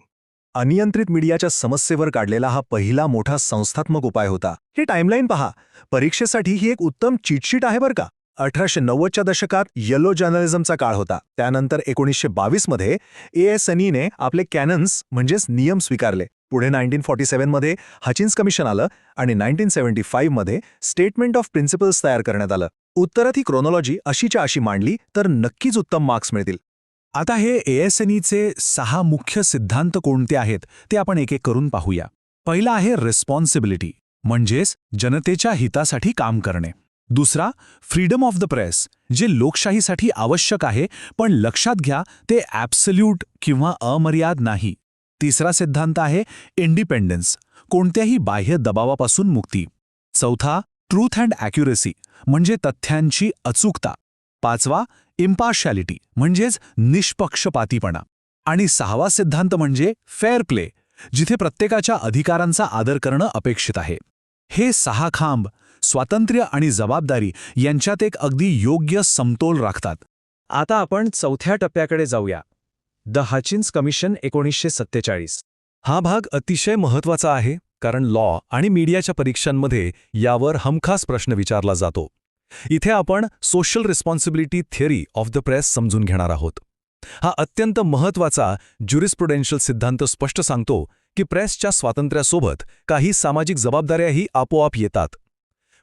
S3: अनियंत्रित मीडियाच्या समस्येवर काढलेला हा पहिला मोठा संस्थात्मक उपाय होता. ही टाईमलाईन पहा, परीक्षेसाठी ही एक उत्तम चीटशीट आहे बरं का. 1890च्या दशकात येलो जर्नलिझमचा काळ होता. त्यानंतर 1922 मध्ये ASNE आपले कॅनन्स म्हणजेच नियम स्वीकारले. पुढे 1947 मध्ये हचिन्स कमिशन आलं आणि 1975 मध्ये स्टेटमेंट ऑफ प्रिन्सिपल्स तयार करण्यात आलं. उत्तरात ही क्रोनॉलॉजी अशीच्या अशी मांडली तर नक्कीच उत्तम मार्क्स मिळतील.
S5: आता हे ASNEचे 6 मुख्य सिद्धांत कोणते आहेत ते आपण एक एक करून पाहूया. पहिला आहे रिस्पॉन्सिबिलिटी, म्हणजेच जनतेच्या हितासाठी काम करणे. दुसरा फ्रीडम ऑफ द प्रेस, जे लोकशाहीसाठी आवश्यक आहे, पण लक्षात घ्या ते ॲब्सल्यूट किंवा अमर्याद नाही. तिसरा सिद्धांत आहे इंडिपेंडन्स, कोणत्याही बाह्य दबावापासून मुक्ती. चौथा ट्रूथ अँड ॲक्युरेसी, म्हणजे तथ्यांची अचूकता. पाचवा इम्पार्शॅलिटी, म्हणजेच निष्पक्षपातीपणा. आणि सहावा सिद्धांत म्हणजे फेअर प्ले, जिथे प्रत्येकाच्या अधिकारांचा आदर करणं अपेक्षित आहे. हे 6 खांब स्वातंत्र्य आणि जबाबदारी यांच्यात एक अगदी योग्य समतोल राखतात.
S3: आता आपण चौथ्या टप्प्याकडे जाऊया, द हचिन्स कमिशन 1947.
S2: हा भाग अतिशय महत्त्वाचा आहे, कारण लॉ आणि मीडियाच्या परीक्षांमध्ये यावर हमखास प्रश्न विचारला जातो. इथे आपण social responsibility theory of the press समजून घेणार आहोत. हा अत्यंत महत्त्वाचा ज्युरिस्प्रुडेन्शियल सिद्धांत स्पष्ट सांगतो की प्रेसच्या स्वातंत्र्यासोबत काही सामाजिक जबाबदाऱ्याही आपोआप येतात.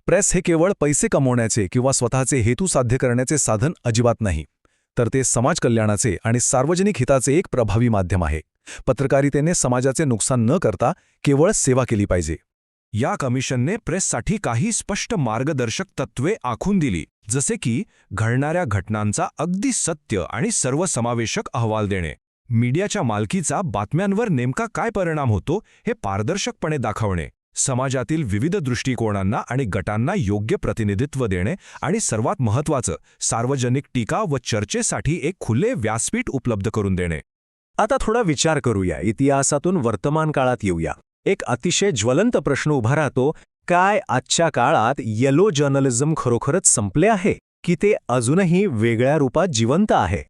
S2: प्रेस हे केवळ पैसे कमवण्याचे किंवा स्वतःचे हेतू साध्य करण्याचे साधन अजिबात नाही, तर ते समाज कल्याणाचे आणि सार्वजनिक हिताचे एक प्रभावी माध्यम आहे. पत्रकारितेने समाजाचे नुकसान न करता केवळ सेवा केली पाहिजे. या कमिशनने प्रेससाठी काही स्पष्ट मार्गदर्शक तत्त्वे आखून दिली, जसे की घडणाऱ्या घटनांचा अगदी सत्य आणि सर्वसमावेशक अहवाल देणे, मीडियाच्या मालकीचा बातम्यांवर नेमका काय परिणाम होतो हे पारदर्शकपणे दाखवणे, समाजातील विविध दृष्टिकोनांना आणि गटांना योग्य प्रतिनिधित्व देणे आणि सर्वात महत्त्वाचं सार्वजनिक टीका व चर्चेसाठी एक खुले व्यासपीठ उपलब्ध करून देणे.
S3: आता थोडा विचार करूया, इतिहासातून वर्तमान काळात येऊया. एक अतिशय ज्वलंत प्रश्न उभा राहतो, काय आजच्या काळात येलो जर्नलिझम खरोखरच संपले आहे की ते अजूनही वेगळ्या रूपात जिवंत आहे?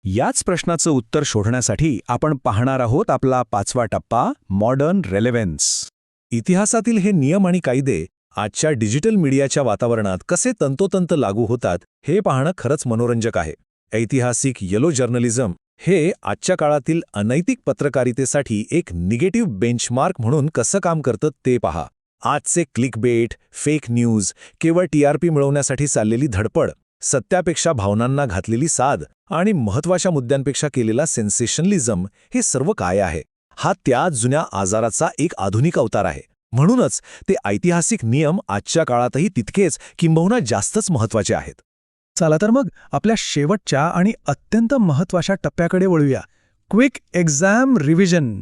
S3: याच प्रश्नाचं उत्तर शोधण्यासाठी आपण पाहणार आहोत आपला 5वा टप्पा, मॉडर्न रेलेव्हन्स. इतिहासातील हे नियम आणि कायदे आजच्या डिजिटल मीडियाच्या वातावरणात कसे तंतोतंत लागू होतात हे पाहणं खरंच मनोरंजक आहे. ऐतिहासिक येलो जर्नलिझम हे आजच्या काळातील अनैतिक पत्रकारितेसाठी एक निगेटिव्ह बेंचमार्क म्हणून कसं काम करतं ते पहा. आजचे क्लिकबेट, फेक न्यूज, केवळ TRP मिळवण्यासाठी चाललेली धडपड, सत्यापेक्षा भावनांना घातलेली साध आणि महत्त्वाच्या मुद्द्यांपेक्षा केलेला सेन्सेशनलिझम हे सर्व काय आहे? हा त्या जुन्या आजाराचा एक आधुनिक अवतार आहे. म्हणूनच ते ऐतिहासिक नियम आजच्या काळातही तितकेच किंबहुना जास्तच महत्त्वाचे आहेत. चला तर मग आपल्या शेवटच्या आणि अत्यंत महत्त्वाच्या टप्प्याकडे वळूया, क्विक एक्झाम रिव्हिजन.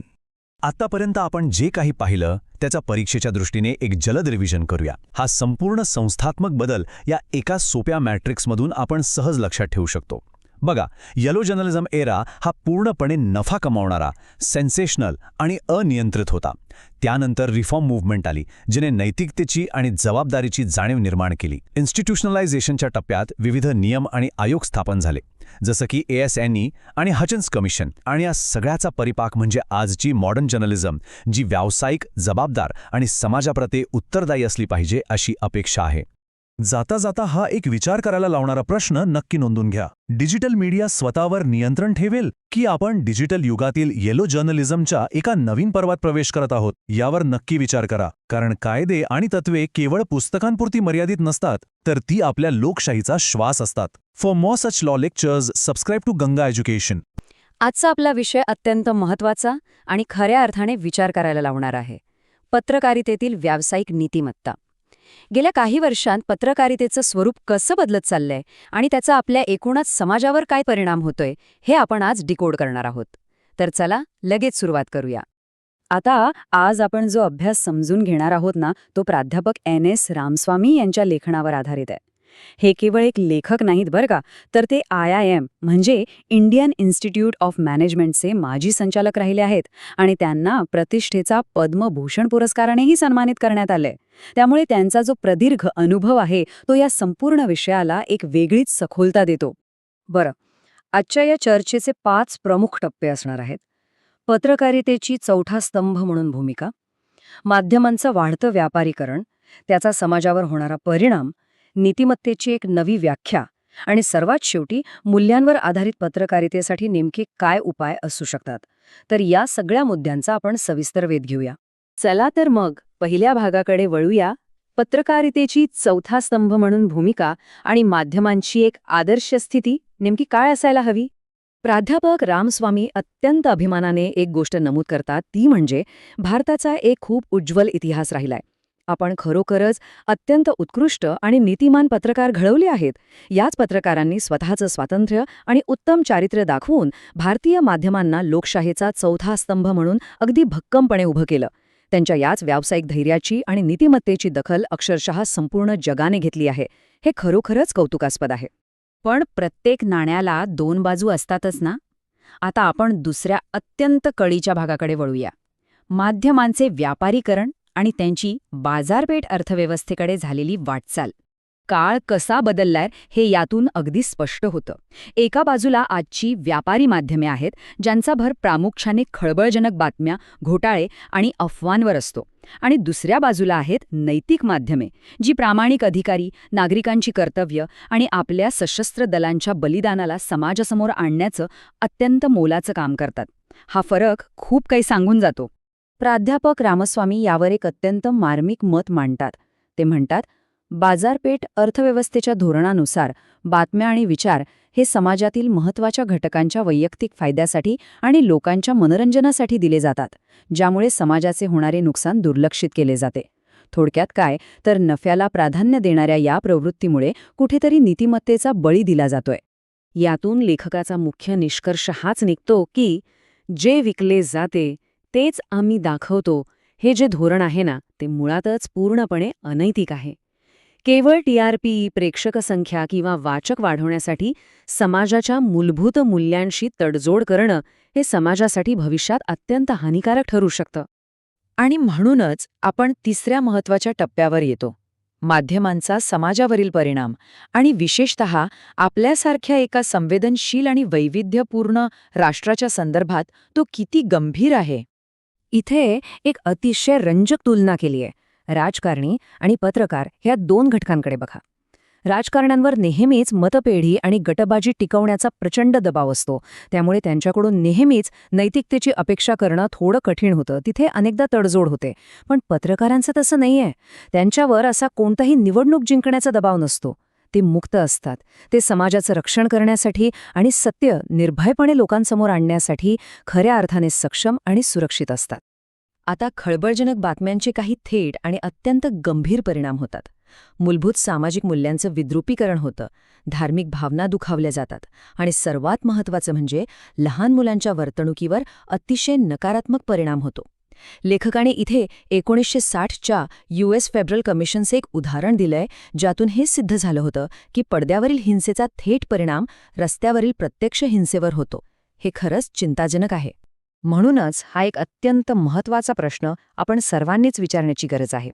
S4: आतापर्यंत आपण जे काही पाहिलं त्याचा परीक्षेच्या दृष्टीने एक जलद रिव्हिजन करूया. हा संपूर्ण संस्थात्मक बदल या एका सोप्या मॅट्रिक्समधून आपण सहज लक्षात ठेवू शकतो. बघा, येलो जर्नलिझम एरा हा पूर्णपणे नफा कमावणारा, सेन्सेशनल आणि अनियंत्रित होता. त्यानंतर रिफॉर्म मूव्हमेंट आली, जिने नैतिकतेची आणि जबाबदारीची जाणीव निर्माण केली. इन्स्टिट्यूशनलायझेशनच्या टप्प्यात विविध नियम आणि आयोग स्थापन झाले, जसं की ASNE आणि हचन्स कमिशन. आणि या सगळ्याचा परिपाक म्हणजे आजची मॉडर्न जर्नलिझम, जी व्यावसायिक, जबाबदार आणि समाजाप्रती उत्तरदायी असली पाहिजे अशी अपेक्षा आहे.
S3: जाता जाता हा एक विचार करायला लावणारा प्रश्न नक्की नोंदून घ्या. डिजिटल मीडिया स्वतःवर नियंत्रण ठेवेल की आपण डिजिटल युगातील येलो जर्नलिझमच्या एका नवीन पर्वात प्रवेश करत आहोत? यावर नक्की विचार करा, कारण कायदे आणि तत्त्वे केवळ पुस्तकांपुरती मर्यादित नसतात, तर ती आपल्या लोकशाहीचा श्वास असतात. For more such law lectures, subscribe to Ganga education.
S8: आजचा आपला विषय अत्यंत महत्त्वाचा आणि खऱ्या अर्थाने विचार करायला लावणार आहे: पत्रकारितेतील व्यावसायिक नीतिमत्ता. गेल्या काही वर्षांत पत्रकारितेचं स्वरूप कसं बदलत चाललंय आणि त्याचा आपल्या एकूणच समाजावर काय परिणाम होतोय, हे आपण आज डिकोड करणार आहोत. तर चला लगेच सुरुवात करूया. आज आपण जो अभ्यास समजून घेणार आहोत ना, तो प्राध्यापक NS रामस्वामी यांच्या लेखनावर आधारित आहे. हे केवळ एक लेखक नाहीत बरं का, तर ते IIM म्हणजे इंडियन इन्स्टिट्यूट ऑफ मॅनेजमेंटचे माजी संचालक राहिले आहेत आणि त्यांना प्रतिष्ठेचा पद्मभूषण पुरस्कारानेही सन्मानित करण्यात आले. त्यामुळे त्यांचा जो प्रदीर्घ अनुभव आहे तो या संपूर्ण विषयाला एक वेगळीच सखोलता देतो. बरं, आजच्या या चर्चेचे 5 प्रमुख टप्पे असणार आहेत. पत्रकारितेची चौथा स्तंभ म्हणून भूमिका, माध्यमांचं वाढतं व्यापारीकरण, त्याचा समाजावर होणारा परिणाम, नीतिमत्तेची एक नवी व्याख्या आणि सर्वात शेवटी मूल्यांवर आधारित पत्रकारितेसाठी नेमके काय उपाय असू शकतात. तर या सगळ्या मुद्द्यांचा आपण सविस्तर वेध घेऊया. चला तर मग पहिल्या भागाकडे वळूया: पत्रकारितेची चौथा स्तंभ म्हणून भूमिका आणि माध्यमांची एक आदर्श स्थिती नेमकी काय असायला हवी. प्राध्यापक रामस्वामी अत्यंत अभिमानाने एक गोष्ट नमूद करतात, ती म्हणजे भारताचा एक खूप उज्ज्वल इतिहास राहिलाय. आपण खरोखरच अत्यंत उत्कृष्ट आणि नीतिमान पत्रकार घडवले आहेत. याच पत्रकारांनी स्वतःचं स्वातंत्र्य आणि उत्तम चारित्र्य दाखवून भारतीय माध्यमांना लोकशाहीचा चौथा स्तंभ म्हणून अगदी भक्कमपणे उभं केलं. त्यांच्या याच व्यावसायिक धैर्याची आणि नीतिमत्तेची दखल अक्षरशः संपूर्ण जगाने घेतली आहे. हे खरोखरच कौतुकास्पद आहे. पण प्रत्येक नाण्याला 2 बाजू असतातच ना. आता आपण दुसऱ्या अत्यंत कळीच्या भागाकडे वळूया: माध्यमांचे व्यापारीकरण आणि त्यांची बाजारपेठ अर्थव्यवस्थेकडे झालेली वाटचाल. काळ कसा बदललाय हे यातून अगदी स्पष्ट होतं. एका बाजूला आजची व्यापारी माध्यमे आहेत, ज्यांचा भर प्रामुख्याने खळबळजनक बातम्या, घोटाळे आणि अफवांवर असतो. आणि दुसऱ्या बाजूला आहेत नैतिक माध्यमे, जी प्रामाणिक अधिकारी, नागरिकांची कर्तव्य आणि आपल्या सशस्त्र दलांच्या बलिदानाला समाजासमोर आणण्याचं अत्यंत मोलाचं काम करतात. हा फरक खूप काही सांगून जातो. प्राध्यापक रामस्वामी यावर एक अत्यंत मार्मिक मत मांडतात. ते म्हणतात, बाजारपेठ अर्थव्यवस्थेच्या धोरणानुसार बातम्या आणि विचार हे समाजातील महत्त्वाच्या घटकांच्या वैयक्तिक फायद्यासाठी आणि लोकांच्या मनोरंजनासाठी दिले जातात, ज्यामुळे समाजाचे होणारे नुकसान दुर्लक्षित केले जाते. थोडक्यात काय तर नफ्याला प्राधान्य देणाऱ्या या प्रवृत्तीमुळे कुठेतरी नीतिमत्तेचा बळी दिला जातोय. यातून लेखकाचा मुख्य निष्कर्ष हाच निघतो की जे विकले जाते तेच आम्ही दाखवतो हे जे धोरण आहे ना, ते मुळातच पूर्णपणे अनैतिक आहे. केवळ TRP, प्रेक्षक संख्या किंवा वाचक वाढवण्यासाठी समाजाच्या मूलभूत मूल्यांशी तडजोड करणं हे समाजासाठी भविष्यात अत्यंत हानिकारक ठरू शकतं. आणि म्हणूनच आपण तिसऱ्या महत्त्वाच्या टप्प्यावर येतो: माध्यमांचा समाजावरील परिणाम आणि विशेषतः आपल्यासारख्या एका संवेदनशील आणि वैविध्यपूर्ण राष्ट्राच्या संदर्भात तो किती गंभीर आहे. इथे एक अतिशय रंजक तुलना केली आहे. राजकारणी आणि पत्रकार ह्या 2 घटकांकडे बघा. राजकारण्यांवर नेहमीच मतपेढी आणि गटबाजी टिकवण्याचा प्रचंड दबाव असतो. त्यामुळे त्यांच्याकडून नेहमीच नैतिकतेची अपेक्षा करणं थोडं कठीण होतं. तिथे अनेकदा तडजोड होते. पण पत्रकारांचं तसं नाहीये. त्यांच्यावर असा कोणताही निवडणूक जिंकण्याचा दबाव नसतो. ते मुक्त असतात. ते समाजाचं रक्षण करण्यासाठी आणि सत्य निर्भयपणे लोकांसमोर आणण्यासाठी खऱ्या अर्थाने सक्षम आणि सुरक्षित असतात. आता खळबळजनक बातम्यांचे काही थेट आणि अत्यंत गंभीर परिणाम होतात. मूलभूत सामाजिक मूल्यांचं विद्रुपीकरण होतं, धार्मिक भावना दुखावल्या जातात आणि सर्वात महत्त्वाचं म्हणजे लहान मुलांच्या वर्तणुकीवर अतिशय नकारात्मक परिणाम होतो. लेखकाने इथे 1960च्या US फेडरल कमिशनचे एक उदाहरण दिलंय, ज्यातून हे सिद्ध झालं होतं की पडद्यावरील हिंसेचा थेट परिणाम रस्त्यावरील प्रत्यक्ष हिंसेवर होतो. हे खरंच चिंताजनक आहे. म्हणूनच हा एक अत्यंत महत्त्वाचा प्रश्न आपण सर्वांनीच विचारण्याची गरज आहे.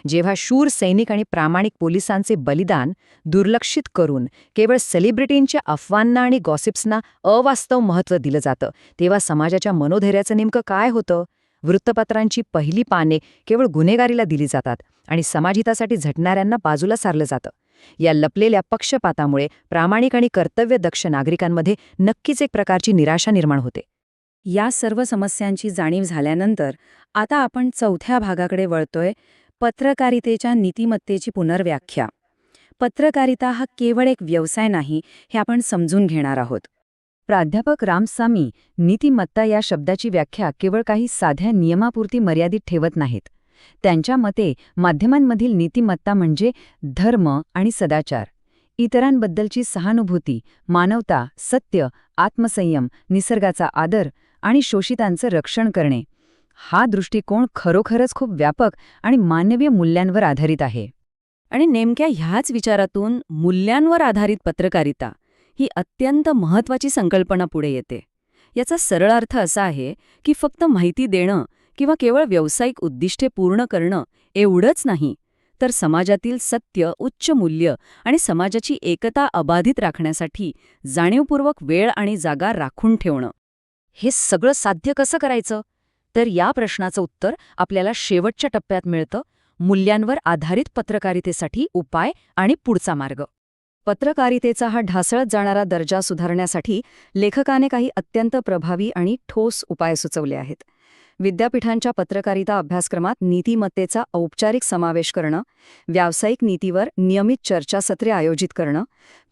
S8: जेव्हा शूर सैनिक आणि प्रामाणिक पोलिसांचे बलिदान दुर्लक्षित करून केवळ सेलिब्रिटींच्या अफवांना आणि गॉसिप्सना अवास्तव महत्त्व दिलं जातं, तेव्हा समाजाच्या मनोधैर्याचं नेमकं काय होतं? वृत्तपत्रांची पहिली पाने केवळ गुन्हेगारीला दिली जातात आणि समाजहितासाठी झटणाऱ्यांना बाजूला सारलं जातं. या लपलेल्या पक्षपातामुळे प्रामाणिक आणि कर्तव्यदक्ष नागरिकांमध्ये नक्कीच एक प्रकारची निराशा निर्माण होते. या सर्व समस्यांची जाणीव झाल्यानंतर आता आपण चौथ्या भागाकडे वळतोय, पत्रकारितेच्या नीतिमत्तेची पुनर्व्याख्या. पत्रकारिता हा केवळ एक व्यवसाय नाही, हे आपण समजून घेणार आहोत. प्राध्यापक रामसामी नीतिमत्ता या शब्दाची व्याख्या केवळ काही साध्या नियमापुरती मर्यादित ठेवत नाहीत. त्यांच्या मते माध्यमांमधील नीतिमत्ता म्हणजे धर्म आणि सदाचार, इतरांबद्दलची सहानुभूती, मानवता, सत्य, आत्मसंयम, निसर्गाचा आदर आणि शोषितांचं रक्षण करणे. हा दृष्टिकोन खरोखरच खूप व्यापक आणि मानवीय मूल्यांवर आधारित आहे. आणि नेमक्या ह्याच विचारातून मूल्यांवर आधारित पत्रकारिता ही अत्यंत महत्त्वाची संकल्पना पुढे येते. याचा सरळ अर्थ असा आहे की फक्त माहिती देणं किंवा केवळ व्यावसायिक उद्दिष्टे पूर्ण करणं एवढंच नाही, तर समाजातील सत्य, उच्च मूल्य आणि समाजाची एकता अबाधित राखण्यासाठी जाणीवपूर्वक वेळ आणि जागा राखून ठेवणं. हे सगळं साध्य कसं करायचं? तर या प्रश्नाचं उत्तर आपल्याला शेवटच्या टप्प्यात मिळतं, मूल्यांवर आधारित पत्रकारितेसाठी उपाय आणि पुढचा मार्ग. पत्रकारितेचा हा ढासळत जाणारा दर्जा सुधारण्यासाठी लेखकाने काही अत्यंत प्रभावी आणि ठोस उपाय सुचवले आहेत. विद्यापीठांच्या पत्रकारिता अभ्यासक्रमात नीतिमत्तेचा औपचारिक समावेश करणं, व्यावसायिक नीतीवर नियमित चर्चासत्रे आयोजित करणं,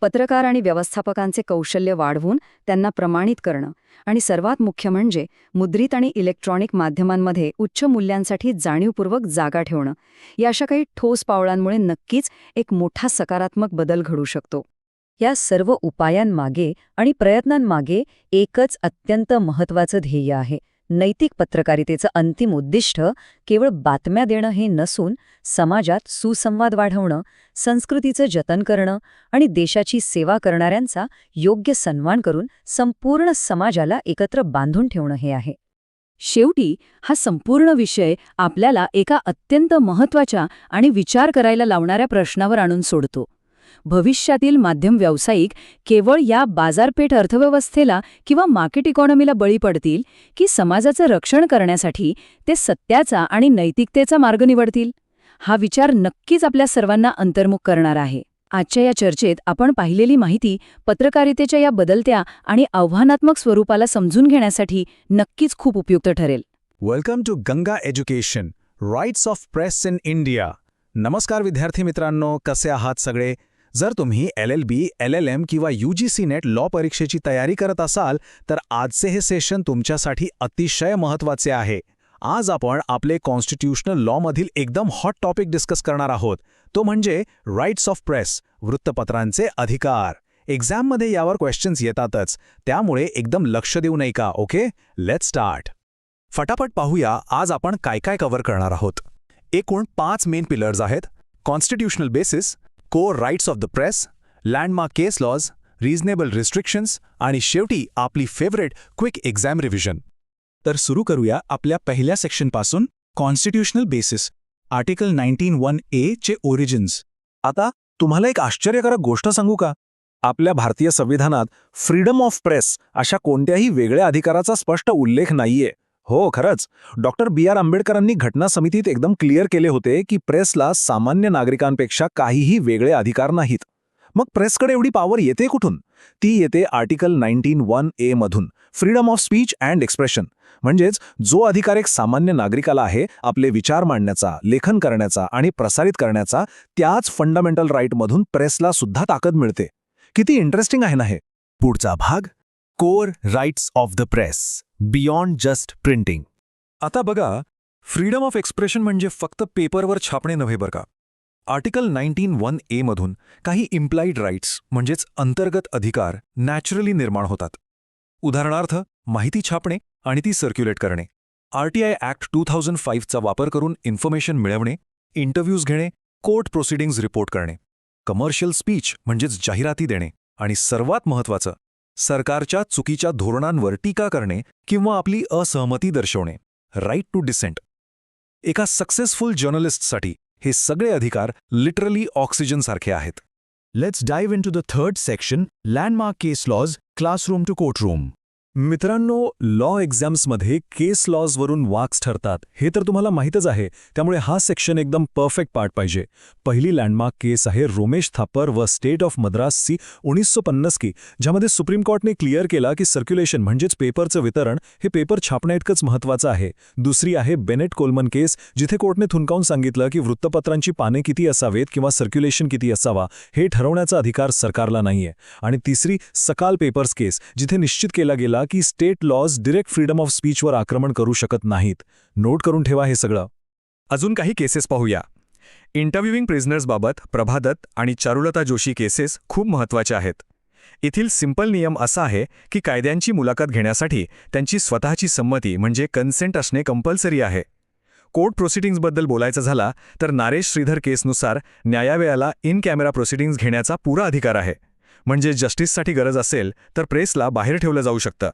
S8: पत्रकार आणि व्यवस्थापकांचे कौशल्य वाढवून त्यांना प्रमाणित करणं आणि सर्वात मुख्य म्हणजे मुद्रित आणि इलेक्ट्रॉनिक माध्यमांमध्ये उच्च मूल्यांसाठी जाणीवपूर्वक जागा ठेवणं. या अशा काही ठोस पावलांमुळे नक्कीच एक मोठा सकारात्मक बदल घडू शकतो. या सर्व उपायांमागे आणि प्रयत्नांमागे एकच अत्यंत महत्त्वाचं ध्येय आहे. नैतिक पत्रकारितेचं अंतिम उद्दिष्ट केवळ बातम्या देणं हे नसून समाजात सुसंवाद वाढवणं, संस्कृतीचं जतन करणं आणि देशाची सेवा करणाऱ्यांचा योग्य सन्मान करून संपूर्ण समाजाला एकत्र बांधून ठेवणं हे आहे. शेवटी हा संपूर्ण विषय आपल्याला एका अत्यंत महत्त्वाच्या आणि विचार करायला लावणाऱ्या प्रश्नावर आणून सोडतो. भविष्यातील माध्यम व्यावसायिक केवळ या बाजारपेठ अर्थव्यवस्थेला किंवा मार्केट इकॉनॉमीला बळी पडतील की समाजाचं रक्षण करण्यासाठी ते सत्याचा आणि नैतिकतेचा मार्ग निवडतील? हा विचार नक्कीच आपल्या सर्वांना अंतर्मुख करणार आहे. आजच्या या चर्चेत आपण पाहिलेली माहिती पत्रकारितेच्या या बदलत्या आणि आव्हानात्मक स्वरूपाला समजून घेण्यासाठी नक्कीच खूप उपयुक्त ठरेल.
S2: Welcome to Ganga education, rights of press in India. नमस्कार विद्यार्थी मित्रांनो, कसे आहात सगळे? जर तुम्ही LLB, LLM किंवा UGC नेट लॉ परीक्षेची तयारी करत असाल तर आजचे हे सेशन तुमच्यासाठी अतिशय महत्त्वाचे आहे. आज आपण आपले कॉन्स्टिट्यूशनल लॉमधील एकदम हॉट टॉपिक डिस्कस करणार आहोत, तो म्हणजे राईट्स ऑफ प्रेस, वृत्तपत्रांचे अधिकार. एक्झाममध्ये यावर क्वेश्चन्स येतातच, त्यामुळे एकदम लक्ष देऊ नये का? Okay, let's start. फटाफट पाहूया आज आपण काय काय कव्हर करणार आहोत. एकूण 5 मेन पिलर्स आहेत: constitutional basis, core rights of the press, landmark case laws, reasonable restrictions आणि शेवटी आपली फेवरेट क्विक एक्झाम रिव्हिजन.
S3: तर सुरू करूया आपल्या पहिल्या सेक्शनपासून, कॉन्स्टिट्यूशनल बेसिस, आर्टिकल 19(1)A चे ओरिजिन्स.
S6: आता तुम्हाला एक आश्चर्यकारक गोष्ट सांगू का? आपल्या भारतीय संविधानात फ्रीडम ऑफ प्रेस अशा कोणत्याही वेगळ्या अधिकाराचा स्पष्ट उल्लेख नाहीये. हो, खरंच डॉक्टर B.R. आंबेडकरांनी घटना समितीत एकदम क्लिअर केले होते की प्रेसला सामान्य नागरिकांपेक्षा काहीही वेगळे अधिकार नाहीत. मग प्रेसकडे एवढी पॉवर येते कुठून? ती येते आर्टिकल 19(1)A मधून, freedom of speech and expression. म्हणजेच जो अधिकार एक सामान्य नागरिकाला आहे आपले विचार मांडण्याचा, लेखन करण्याचा आणि प्रसारित करण्याचा, त्याच फंडामेंटल राईटमधून प्रेसला सुद्धा ताकद मिळते. किती इंटरेस्टिंग आहे ना हे?
S4: पुढचा भाग, core rights of the press, beyond just printing.
S7: आता बघा, फ्रीडम ऑफ एक्सप्रेशन म्हणजे फक्त पेपरवर छापणे नव्हे बरं का.
S2: आर्टिकल 19(1) मधून काही इम्प्लाइड राईट्स म्हणजेच अंतर्गत अधिकार नॅचरली निर्माण होतात. उदाहरणार्थ माहिती छापणे आणि ती सर्क्युलेट करणे, RTI ॲक्ट 2005 चा वापर करून इन्फॉर्मेशन मिळवणे, इंटरव्ह्यूज घेणे, कोर्ट प्रोसिडिंग्ज रिपोर्ट करणे, कमर्शियल स्पीच म्हणजेच जाहिराती देणे आणि सर्वात महत्त्वाचं सरकारच्या चुकीच्या धोरणांवर टीका करणे किंवा आपली असहमती दर्शवणे, राईट टू डिसेंट. एका सक्सेसफुल जर्नलिस्टसाठी हे सगळे अधिकार लिटरली ऑक्सिजनसारखे आहेत.
S3: Let's dive into the third section, landmark case laws, classroom to courtroom.
S2: मित्रांनो, लॉ एक्झाम्समध्ये केस लॉजवरून मार्क्स ठरतात हे तर तुम्हाला माहीतच आहे, त्यामुळे हा सेक्शन एकदम परफेक्ट पार्ट पाहिजे. पहिली लँडमार्क केस आहे रोमेश थापर व स्टेट ऑफ मद्रासची 1950 की, ज्यामध्ये सुप्रीम कोर्टने क्लिअर केला की सर्क्युलेशन म्हणजेच पेपरचं वितरण हे पेपर छापण्याइतकंच महत्त्वाचं आहे. दुसरी आहे बेनेट कोलमन केस, जिथे कोर्टने थुंकावून सांगितलं की वृत्तपत्रांची पाने किती असावेत किंवा सर्क्युलेशन किती असावा हे ठरवण्याचा अधिकार सरकारला नाहीये. आणि तिसरी सकाल पेपर्स केस, जिथे निश्चित केला गेला की state laws direct freedom of स्पीचवर आक्रमण करू शकत नाहीत. नोट करून ठेवा हे सगळं.
S4: अजून काही केसेस पाहूया. इंटरव्ह्यूइंग प्रिझनर्सबाबत प्रभादत्त आणि चारुलता जोशी केसेस खूप महत्त्वाचे आहेत. येथील सिंपल नियम असा आहे की कायद्यांची मुलाखत घेण्यासाठी त्यांची स्वतःची संमती म्हणजे कन्सेंट असणे कंपल्सरी आहे. कोर्ट प्रोसिडिंग्जबद्दल बोलायचं झाला तर नारेश श्रीधर केसनुसार न्यायालयाला इन कॅमेरा प्रोसिडिंग्ज घेण्याचा पुरा अधिकार आहे. म्हणजे जस्टिससाठी गरज असेल तर प्रेसला बाहेर ठेवलं जाऊ शकतं.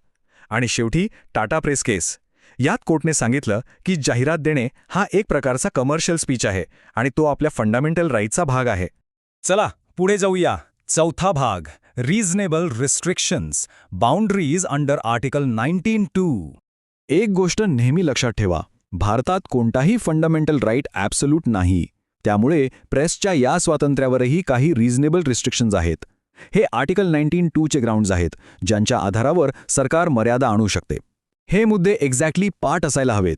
S4: आणि शेवटी टाटा प्रेस केस. यात कोर्टने सांगितलं की जाहिरात देणे हा एक प्रकारचा कमर्शियल स्पीच आहे आणि तो आपल्या फंडामेंटल राईटचा भाग आहे.
S5: चला पुढे जाऊया. चौथा भाग, reasonable restrictions, boundaries under article 19(2).
S6: एक गोष्ट नेहमी लक्षात ठेवा, भारतात कोणताही फंडामेंटल राईट ॲब्सोल्यूट नाही. त्यामुळे प्रेसच्या या स्वातंत्र्यावरही काही रिझनेबल रिस्ट्रिक्शन्स आहेत. हे आर्टिकल 19(2) चे ग्राउंड्स आहेत, ज्यांच्या आधारावर सरकार मर्यादा आणू शकते. हे मुद्दे एक्झॅक्टली पाठ असायला हवेत.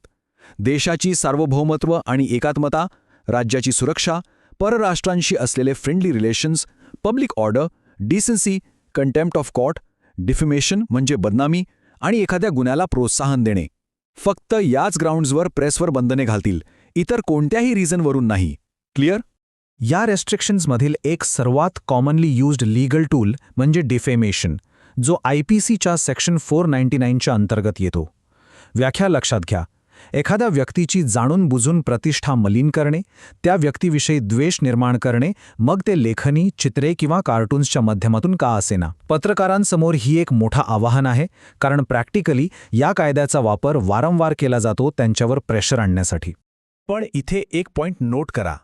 S6: देशाची सार्वभौमत्व आणि एकात्मता, राज्याची सुरक्षा, परराष्ट्रांशी असलेले friendly relations, public order, decency, contempt of court, defamation म्हणजे बदनामी आणि एखाद्या गुन्ह्याला प्रोत्साहन देणे. फक्त याच ग्राउंड्सवर प्रेसवर बंधने घालतील, इतर कोणत्याही रिझनवरून नाही. क्लिअर?
S3: या रेस्ट्रिक्शन्समधील एक सर्वात कॉमनली युज्ड लीगल टूल म्हणजे डिफेमेशन, जो IPCच्या सेक्शन 499च्या अंतर्गत येतो. व्याख्या लक्षात घ्या. एखाद्या व्यक्तीची जाणून बुजून प्रतिष्ठा मलिन करणे, त्या व्यक्तीविषयी द्वेष निर्माण करणे, मग ते लेखनी, चित्रे किंवा कार्टून्सच्या माध्यमातून का असेना. पत्रकारांसमोर ही एक मोठा आव्हान आहे, कारण प्रॅक्टिकली या कायद्याचा वापर वारंवार केला जातो त्यांच्यावर प्रेशर आणण्यासाठी.
S2: पण इथे एक पॉइंट नोट करा.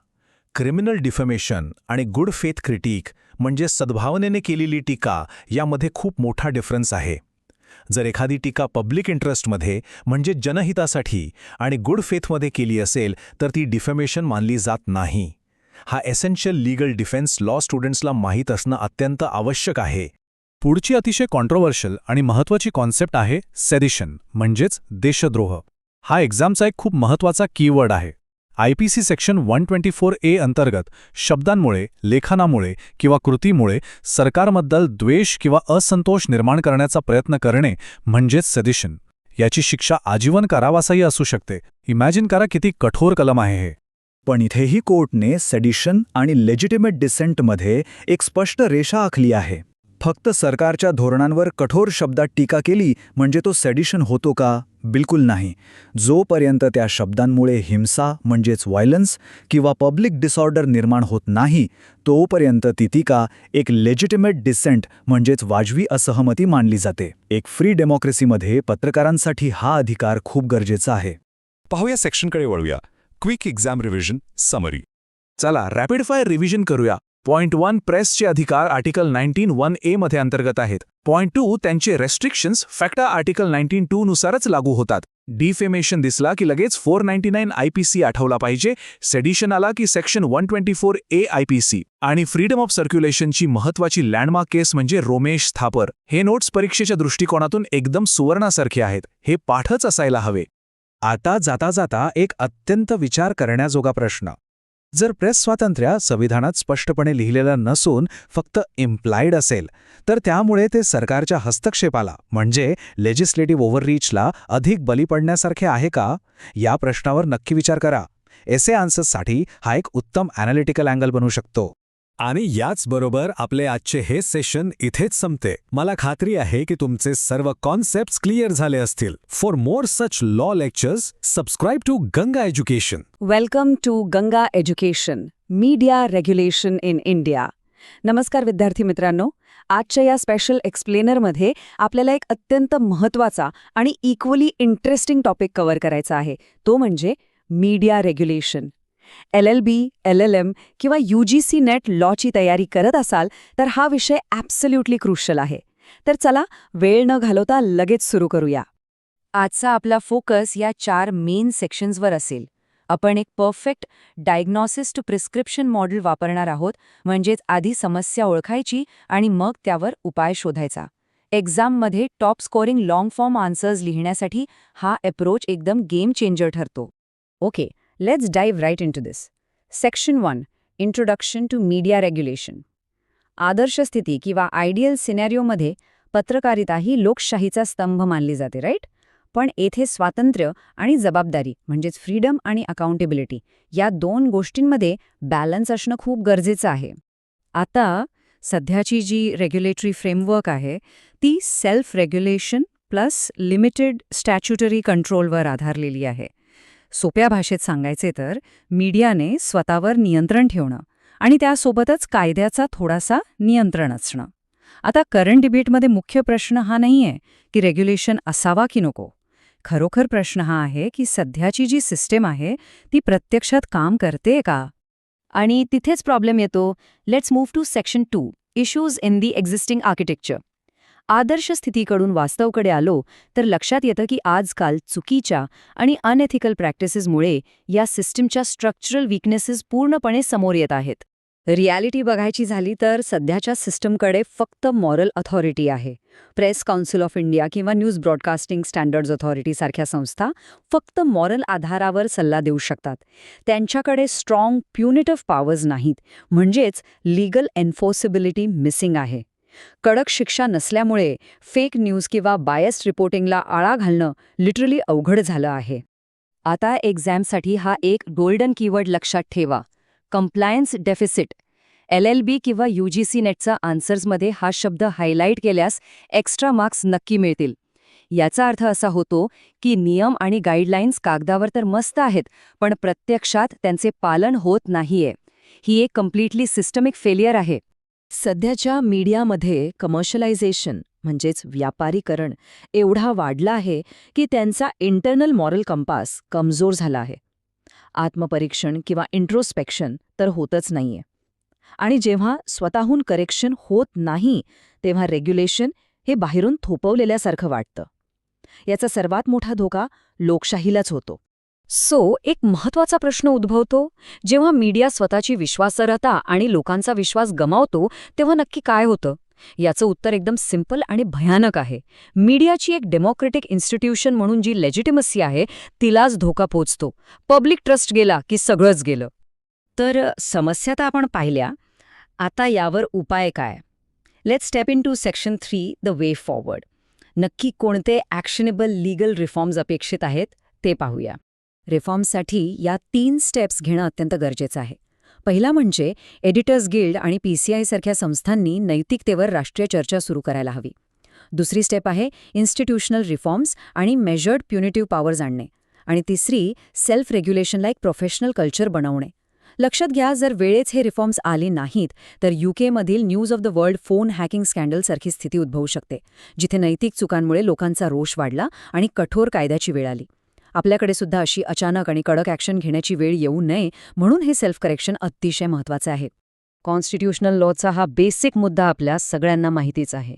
S2: क्रिमिनल डिफेमेशन आणि गुड फेथ क्रिटिक म्हणजे सद्भावनेने केलेली टीका यामध्ये खूप मोठा डिफरन्स आहे. जर एखादी टीका पब्लिक इंटरेस्टमध्ये म्हणजे जनहितासाठी आणि गुड फेथमध्ये केली असेल तर ती डिफेमेशन मानली जात नाही. हा एसेन्शियल लीगल डिफेन्स लॉ स्टुडंट्सला माहीत असणं अत्यंत आवश्यक आहे.
S7: पुढची अतिशय कॉन्ट्रोवर्शियल आणि महत्त्वाची कॉन्सेप्ट आहे सेडिशन म्हणजेच देशद्रोह. हा एक्झामचा एक खूप महत्त्वाचा कीवर्ड आहे. IPC सेक्शन 124A अंतर्गत शब्दांमुळे, लेखनामुळे किंवा कृतीमुळे सरकारबद्दल द्वेष किंवा असंतोष निर्माण करण्याचा प्रयत्न करणे म्हणजेच सेडिशन. याची शिक्षा आजीवन कारावासही असू शकते. इमॅजिन करा किती कठोर कलम आहे हे.
S5: पण इथेही कोर्टने सेडिशन आणि लेजिटिमेट डिसेंटमध्ये एक स्पष्ट रेषा आखली आहे. फक्त सरकारच्या धोरणांवर कठोर शब्दात टीका केली म्हणजे तो सेडिशन होतो का? बिलकुल नाही. जोपर्यंत त्या शब्दांमुळे हिंसा म्हणजेच व्हायलन्स किंवा पब्लिक डिसऑर्डर निर्माण होत नाही, तोपर्यंत ती टीका एक लेजिटिमेट डिसेंट म्हणजेच वाजवी असहमती मानली जाते. एक फ्री डेमोक्रेसीमध्ये पत्रकारांसाठी हा अधिकार खूप गरजेचा आहे.
S4: पाहूया सेक्शनकडे वळूया. Quick exam revision summary.
S3: चला रॅपिड फायर रिव्हिजन करूया. पॉइंट 1 प्रेसचे अधिकार आर्टिकल 19(1) मध्ये अंतर्गत आहेत. पॉइंट 2 त्यांचे रेस्ट्रिक्शन्स फॅक्टा आर्टिकल 19(2) नुसारच लागू होतात. डिफेमेशन दिसला की लगेच 499 IPC आठवला पाहिजे. सेडिशन आला की सेक्शन 124A IPC. आणि फ्रीडम ऑफ सर्क्युलेशनची महत्त्वाची लँडमार्क केस म्हणजे रोमेश थापर. हे नोट्स परीक्षेच्या दृष्टिकोनातून एकदम सुवर्णासारखे आहेत. हे पाठच असायला हवे. आता जाता जाता एक अत्यंत विचार करण्याजोगा प्रश्न. जर प्रेस स्वातंत्र्य संविधानात स्पष्टपणे लिहिलेलं नसून फक्त इम्प्लाइड असेल तर त्यामुळे ते सरकारच्या हस्तक्षेपाला म्हणजे लेजिस्लेटिव्ह ओव्हररीचला अधिक बली पडण्यासारखे आहे का? या प्रश्नावर नक्की विचार करा. एसे आन्सर्ससाठी हा एक उत्तम ॲनालिटिकल अँगल बनू शकतो.
S7: आणि याचबरोबर आपले आजचे हे सेशन इथेच संपते. मला खात्री आहे की तुमचे सर्व कॉन्सेप्ट्स क्लिअर झाले असतील. For more such law lectures subscribe to Ganga education.
S8: Welcome to Ganga education, media regulation in India. नमस्कार विद्यार्थी मित्रांनो, आजच्या या स्पेशल एक्सप्लेनरमध्ये आपल्याला एक अत्यंत महत्त्वाचा आणि इक्वली इंटरेस्टिंग टॉपिक कव्हर करायचा आहे, तो म्हणजे मीडिया रेग्युलेशन. LLB, LLM किंवा UGC नेट लॉची तयारी करत असाल तर हा विषय ॲब्सल्युटली क्रुशियल आहे. तर चला वेळ न घालवता लगेच सुरू करूया. आजचा आपला फोकस या 4 मेन सेक्शन्सवर असेल. आपण एक perfect diagnosis to prescription model वापरणार आहोत, म्हणजेच आधी समस्या ओळखायची आणि मग त्यावर उपाय शोधायचा. एक्झाममध्ये top scoring long form answers लिहिण्यासाठी हा अप्रोच एकदम गेम चेंजर ठरतो. Okay, let's dive right into this. Section 1. Introduction to Media Regulation. आदर्श स्थिती किंवा आयडियल सिनॅरिओमध्ये पत्रकारिता ही लोकशाहीचा स्तंभ मानली जाते, राईट? पण येथे स्वातंत्र्य आणि जबाबदारी म्हणजेच फ्रीडम आणि अकाउंटेबिलिटी या 2 गोष्टींमध्ये बॅलन्स असणं खूप गरजेचं आहे. आता सध्याची जी रेग्युलेटरी फ्रेमवर्क आहे ती self regulation plus limited statutory कंट्रोलवर आधारलेली आहे. सोप्या भाषेत सांगायचे तर मीडियाने स्वतःवर नियंत्रण ठेवणं आणि त्यासोबतच कायद्याचा थोडासा नियंत्रण असणं. आता करंट डिबेटमध्ये मुख्य प्रश्न हा नाहीये की रेग्युलेशन असावा की नको. खरोखर प्रश्न हा आहे की सध्याची जी सिस्टीम आहे ती प्रत्यक्षात काम करते का? आणि तिथेच प्रॉब्लेम येतो. Let's move to section 2, issues in the existing architecture. आदर्श स्थितीकडून वास्तवकडे आलो तर लक्षात येतं की आजकाल चुकीच्या आणि अनएथिकल प्रॅक्टिसेसमुळे या सिस्टीमच्या स्ट्रक्चरल वीकनेसेस पूर्णपणे समोर येत आहेत. रियालिटी बघायची झाली तर सध्याच्या सिस्टमकडे फक्त मॉरल अथॉरिटी आहे. प्रेस काउन्सिल ऑफ इंडिया किंवा न्यूज ब्रॉडकास्टिंग स्टँडर्ड्स अथॉरिटी सारख्या संस्था फक्त मॉरल आधारावर सल्ला देऊ शकतात. त्यांच्याकडे स्ट्रॉंग प्युनिटिव्ह पॉवर्स नाहीत, म्हणजेच लीगल एन्फोर्सिबिलिटी मिसिंग आहे. कडक शिक्षा नसल्यामुळे फेक न्यूज किंवा बायस्ड रिपोर्टिंगला आळा घालणं लिटरली अवघड झालं आहे. आता एक्झामसाठी हा एक गोल्डन कीवर्ड लक्षात ठेवा, कंप्लायन्स डेफिसिट. LLB किंवा UGC नेटचा आन्सर्समध्ये हा शब्द हायलाईट केल्यास एक्स्ट्रा मार्क्स नक्की मिळतील. याचा अर्थ असा होतो की नियम आणि गाईडलाईन्स कागदावर तर मस्त आहेत, पण प्रत्यक्षात त्यांचे पालन होत नाहीये. ही एक कम्प्लिटली सिस्टमिक फेलियर आहे. सध्याच्या मीडियामध्ये कमर्शलायझेशन म्हणजेच व्यापारीकरण एवढा वाढला आहे की त्यांचा इंटरनल मॉरल कंपास कमजोर झाला आहे. आत्मपरीक्षण किंवा इंट्रोस्पेक्शन तर होतच नाहीये. आणि जेव्हा स्वतःहून करेक्शन होत नाही तेव्हा रेग्युलेशन हे बाहेरून थोपवलेल्यासारखं वाटतं. याचा सर्वात मोठा धोका लोकशाहीलाच होतो. एक महत्त्वाचा प्रश्न उद्भवतो, जेव्हा मीडिया स्वतःची विश्वासार्हता आणि लोकांचा विश्वास गमावतो तेव्हा नक्की काय होतं? याचं उत्तर एकदम सिंपल आणि भयानक आहे. मीडियाची एक डेमोक्रेटिक इन्स्टिट्यूशन म्हणून जी लेजिटिमसी आहे तिलाच धोका पोचतो. पब्लिक ट्रस्ट गेला की सगळंच गेलं. तर समस्या तर आपण पाहिल्या, आता यावर उपाय काय? Let's step into section 3, the way forward. नक्की कोणते ॲक्शनेबल लीगल रिफॉर्म्स अपेक्षित आहेत ते पाहूया. रिफॉर्मसाठी या 3 स्टेप्स घेणं अत्यंत गरजेचं आहे. पहिला म्हणजे एडिटर्स गिल्ड आणि PCI सारख्या संस्थांनी नैतिकतेवर राष्ट्रीय चर्चा सुरू करायला हवी. दुसरी स्टेप आहे इन्स्टिट्यूशनल रिफॉर्म्स आणि मेजर्ड प्युनिटिव्ह पॉवर्स आणणे. आणि तिसरी सेल्फ रेग्युलेशनला एक प्रोफेशनल कल्चर बनवणे. लक्षात घ्या, जर वेळेच हे रिफॉर्म्स आले नाहीत तर UKमधील news of the world phone hacking स्कॅन्डलसारखी स्थिती उद्भवू शकते, जिथे नैतिक चुकांमुळे लोकांचा रोष वाढला आणि कठोर कायद्याची वेळ आली. आपल्याकडे सुद्धा अशी अचानक आणि कडक ॲक्शन घेण्याची वेळ येऊ नये म्हणून हे सेल्फ करेक्शन अतिशय महत्त्वाचं आहे. कॉन्स्टिट्यूशनल लॉचा हा बेसिक मुद्दा आपल्या सगळ्यांना माहितीच आहे.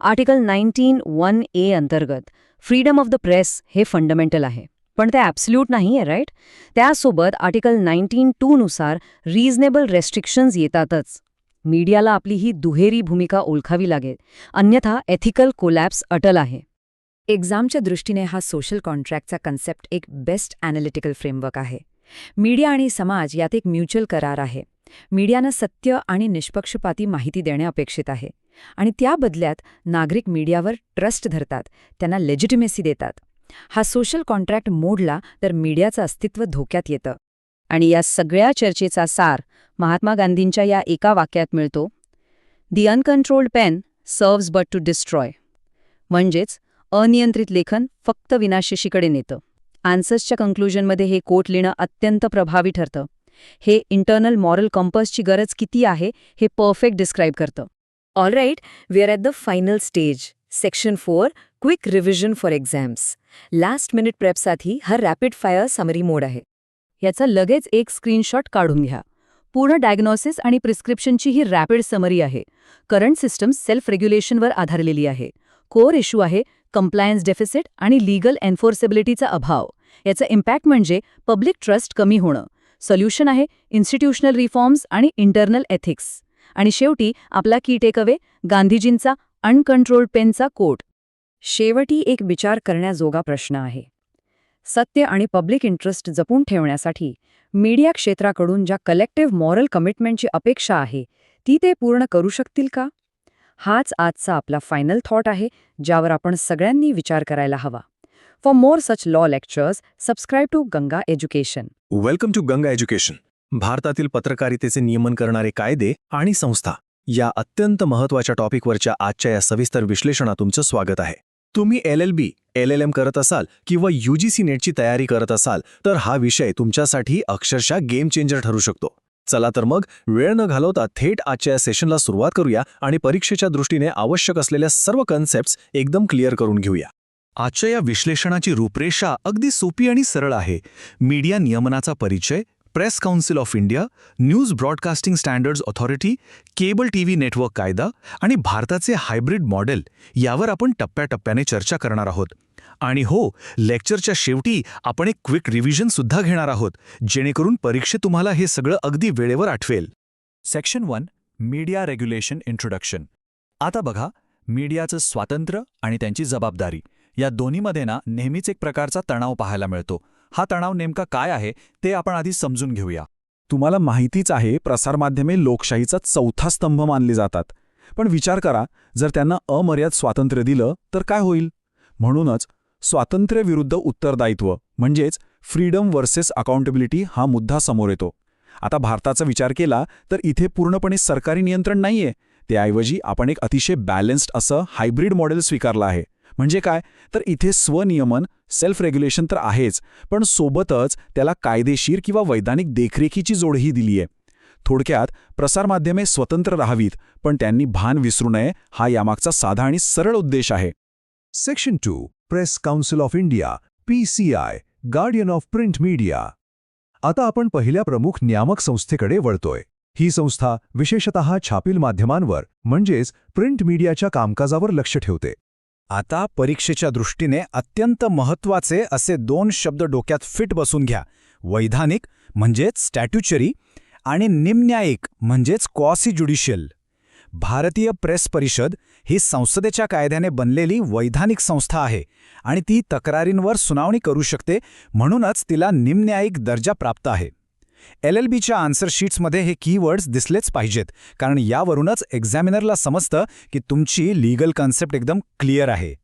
S8: आर्टिकल 19(1)A अंतर्गत फ्रीडम ऑफ द प्रेस हे फंडामेंटल आहे, पण ते ॲब्सल्यूट नाही आहे, राईट? त्यासोबत आर्टिकल 19(2) नुसार रिझनेबल रेस्ट्रिक्शन्स येतातच. मीडियाला आपली ही दुहेरी भूमिका ओळखावी लागेल, अन्यथा एथिकल कोलॅप्स अटल आहे. एक्झामच्या दृष्टीने हा सोशल कॉन्ट्रॅक्टचा कन्सेप्ट एक बेस्ट ॲनालिटिकल फ्रेमवर्क आहे. मीडिया आणि समाज यात एक म्युच्युअल करार आहे. मीडियानं सत्य आणि निष्पक्षपाती माहिती देणे अपेक्षित आहे आणि त्या बदल्यात नागरिक मीडियावर ट्रस्ट धरतात, त्यांना लेजिटिमेसी देतात. हा सोशल कॉन्ट्रॅक्ट मोडला तर मीडियाचं अस्तित्व धोक्यात येतं. आणि या सगळ्या चर्चेचा सार महात्मा गांधींच्या या एका वाक्यात मिळतो, "the uncontrolled pen serves but to destroy." म्हणजेच अनियंत्रित लेखन फक्त विनाशशीकडे नेतं. आन्सर्सच्या कन्क्लुजनमध्ये हे कोट लिहिणं अत्यंत प्रभावी ठरतं. हे इंटरनल मॉरल कंपसची गरज किती आहे हे परफेक्ट डिस्क्राईब करतं.
S9: Alright, we are at the final stage. Section 4, Quick Revision for Exams. Last minute prep साठी हा रॅपिड फायर समरी मोड आहे.
S8: याचा लगेच एक स्क्रीनशॉट काढून घ्या. पूर्ण डायग्नोसिस आणि प्रिस्क्रिप्शनची ही रॅपिड समरी आहे. करंट सिस्टम सेल्फ रेग्युलेशनवर आधारलेली आहे. कोर इश्यू आहे कंप्लायन्स डेफिसिट आणि लीगल एन्फोर्सेबिलिटीचा अभाव. याचा इम्पॅक्ट म्हणजे पब्लिक ट्रस्ट कमी होणं. सोल्युशन आहे इन्स्टिट्यूशनल रिफॉर्म्स आणि इंटरनल एथिक्स. आणि शेवटी आपला की टेकअवे गांधीजींचा अनकंट्रोल्ड पेनचा कोट. शेवटी एक विचार करण्याजोगा प्रश्न आहे. सत्य आणि पब्लिक इंटरेस्ट जपून ठेवण्यासाठी मीडिया क्षेत्राकडून ज्या कलेक्टिव्ह मॉरल कमिटमेंटची अपेक्षा आहे ती ते पूर्ण करू शकतील का? हाच आजचा आपला फायनल थॉट आहे ज्यावर आपण सगळ्यांनी विचार करायला हवा. For more such law lectures subscribe to Ganga education.
S2: Welcome to Ganga education. भारतातील पत्रकारितेचे नियमन करणारे कायदे आणि संस्था या अत्यंत महत्त्वाच्या टॉपिकवरच्या आजच्या या सविस्तर विश्लेषणात तुमचं स्वागत आहे. तुम्ही LLB, LLM करत असाल किंवा UGC नेटची तयारी करत असाल तर हा विषय तुमच्यासाठी अक्षरशः गेम चेंजर ठरू शकतो. चला तर मग वेळ न घालवता थेट आजच्या या सेशनला सुरुवात करूया आणि परीक्षेच्या दृष्टीने आवश्यक असलेल्या सर्व कन्सेप्ट्स एकदम क्लिअर करून घेऊया.
S6: आजच्या या विश्लेषणाची रूपरेषा अगदी सोपी आणि सरळ आहे. मीडिया नियमनाचा परिचय, press council of India, news broadcasting standards authority, cable TV network कायदा आणि भारताचे हायब्रिड मॉडेल यावर आपण टप्प्याटप्प्याने चर्चा करणार आहोत. आणि हो, लेक्चरच्या शेवटी आपण एक क्विक रिव्हिजन सुद्धा घेणार आहोत जेणेकरून परीक्षेत तुम्हाला हे सगळं अगदी वेळेवर आठवेल.
S5: Section 1, media regulation introduction. आता बघा, मीडियाचं स्वातंत्र्य आणि त्यांची जबाबदारी या दोन्हीमध्ये नेहमीच एक प्रकारचा तणाव पाहायला मिळतो. हा तणाव नेमका काय आहे ते आपण आधी समजून घेऊया.
S3: तुम्हाला माहितीच आहे, प्रसारमाध्यमे लोकशाहीचा चौथा स्तंभ मानली जातात. पण विचार करा, जर त्यांना अमर्याद स्वातंत्र्य दिलं तर काय होईल? म्हणूनच स्वातंत्र्य विरुद्ध उत्तरदायित्व म्हणजेच फ्रीडम वर्सेस अकाउंटेबिलिटी हा मुद्दा समोर येतो. आता भारताचा विचार केला तर इथे पूर्णपणे सरकारी नियंत्रण नाहीये. त्याऐवजी आपण एक अतिशय बॅलन्स्ड असं हायब्रिड मॉडेल स्वीकारलं आहे. म्हणजे काय तर इथे स्वनियमन, सेल्फ रेग्युलेशन तर आहेच, पण सोबतच त्याला कायदेशीर किंवा वैधानिक देखरेखीची जोडही दिली आहे. थोडक्यात प्रसारमाध्यमे स्वतंत्र राहावीत, पण त्यांनी भान विसरू नये हा यामागचा साधा आणि सरळ उद्देश आहे.
S7: Section 2, press council of India, PCI, guardian of print media. आता आपण पहिल्या प्रमुख नियामक संस्थेकडे वळतोय. ही संस्था विशेषतः छापील माध्यमांवर म्हणजेच प्रिंट मीडियाच्या कामकाजावर लक्ष ठेवते.
S5: आता परीक्षेच्या दृष्टीने अत्यंत महत्त्वाचे असे 2 शब्द डोक्यात फिट बसून घ्या. वैधानिक म्हणजेच स्टॅट्युचरी आणि निमन्यायिक म्हणजेच क्वासी ज्युडिशियल. भारतीय प्रेस परिषद ही संसदेच्या कायद्याने बनलेली वैधानिक संस्था आहे आणि ती तक्रारींवर सुनावणी करू शकते, म्हणूनच तिला निमन्यायिक दर्जा प्राप्त आहे. LLBच्या आन्सर शीट्समध्ये हे कीवर्ड्स दिसलेच पाहिजेत, कारण यावरूनच एक्झामिनरला समजतं की तुमची लीगल कन्सेप्ट एकदम क्लिअर आहे.